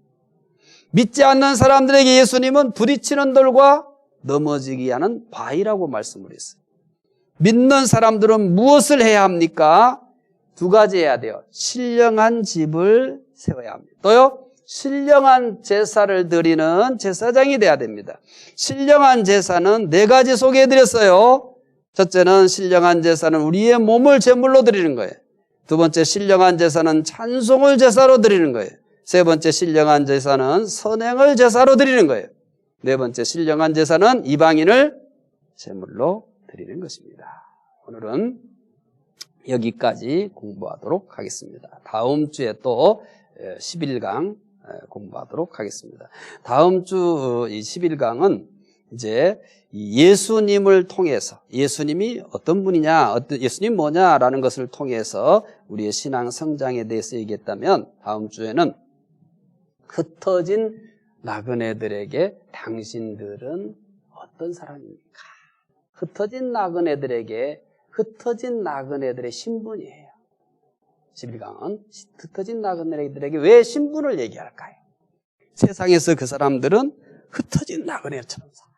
믿지 않는 사람들에게 예수님은 부딪히는 돌과 넘어지게 하는 바위라고 말씀을 했어요. 믿는 사람들은 무엇을 해야 합니까? 두 가지 해야 돼요. 신령한 집을 세워야 합니다. 또요, 신령한 제사를 드리는 제사장이 돼야 됩니다. 신령한 제사는 네 가지 소개해드렸어요. 첫째는 신령한 제사는 우리의 몸을 제물로 드리는 거예요. 두 번째, 신령한 제사는 찬송을 제사로 드리는 거예요. 세 번째, 신령한 제사는 선행을 제사로 드리는 거예요. 네 번째, 신령한 제사는 이방인을 제물로 드리는 것입니다. 오늘은 여기까지 공부하도록 하겠습니다. 다음 주에 또 11강 공부하도록 하겠습니다. 다음 주 이 11강은 이제 예수님을 통해서, 예수님이 어떤 분이냐, 예수님 뭐냐라는 것을 통해서 우리의 신앙 성장에 대해서 얘기했다면, 다음 주에는 흩어진 나그네들에게 당신들은 어떤 사람입니까? 흩어진 나그네들의 신분이에요. 11강은 흩어진 나그네들에게 왜 신분을 얘기할까요? 세상에서 그 사람들은 흩어진 나그네처럼 살아요.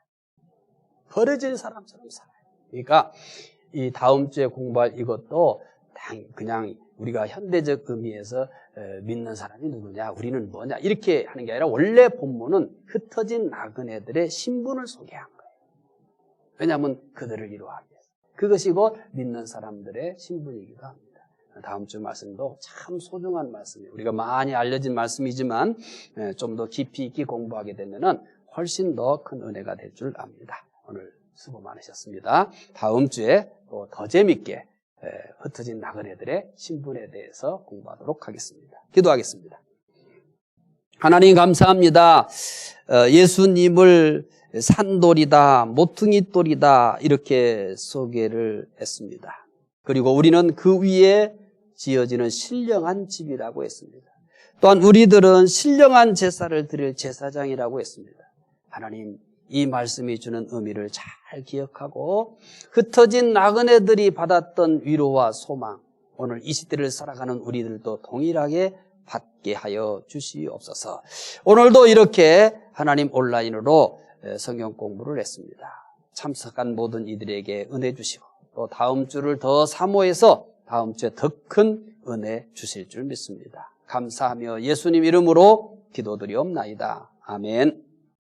버려진 사람처럼 살아요. 그러니까 이 다음 주에 공부할 이것도 그냥 우리가 현대적 의미에서 믿는 사람이 누구냐, 우리는 뭐냐 이렇게 하는 게 아니라 원래 본문은 흩어진 나그네들의 신분을 소개한 거예요. 왜냐하면 그들을 이루하기 위해서. 그것이 곧 믿는 사람들의 신분이기도 합니다. 다음 주 말씀도 참 소중한 말씀이에요. 우리가 많이 알려진 말씀이지만 좀 더 깊이 있게 공부하게 되면은 훨씬 더 큰 은혜가 될 줄 압니다. 오늘 수고 많으셨습니다. 다음 주에 또 더 재밌게 흩어진 나그네들의 신분에 대해서 공부하도록 하겠습니다. 기도하겠습니다. 하나님 감사합니다. 예수님을 산돌이다, 모퉁이돌이다 이렇게 소개를 했습니다. 그리고 우리는 그 위에 지어지는 신령한 집이라고 했습니다. 또한 우리들은 신령한 제사를 드릴 제사장이라고 했습니다. 하나님, 이 말씀이 주는 의미를 잘 기억하고 흩어진 나그네들이 받았던 위로와 소망, 오늘 이 시대를 살아가는 우리들도 동일하게 받게 하여 주시옵소서. 오늘도 이렇게 하나님 온라인으로 성경 공부를 했습니다. 참석한 모든 이들에게 은혜 주시고 또 다음 주를 더 사모해서 다음 주에 더 큰 은혜 주실 줄 믿습니다. 감사하며 예수님 이름으로 기도드리옵나이다. 아멘.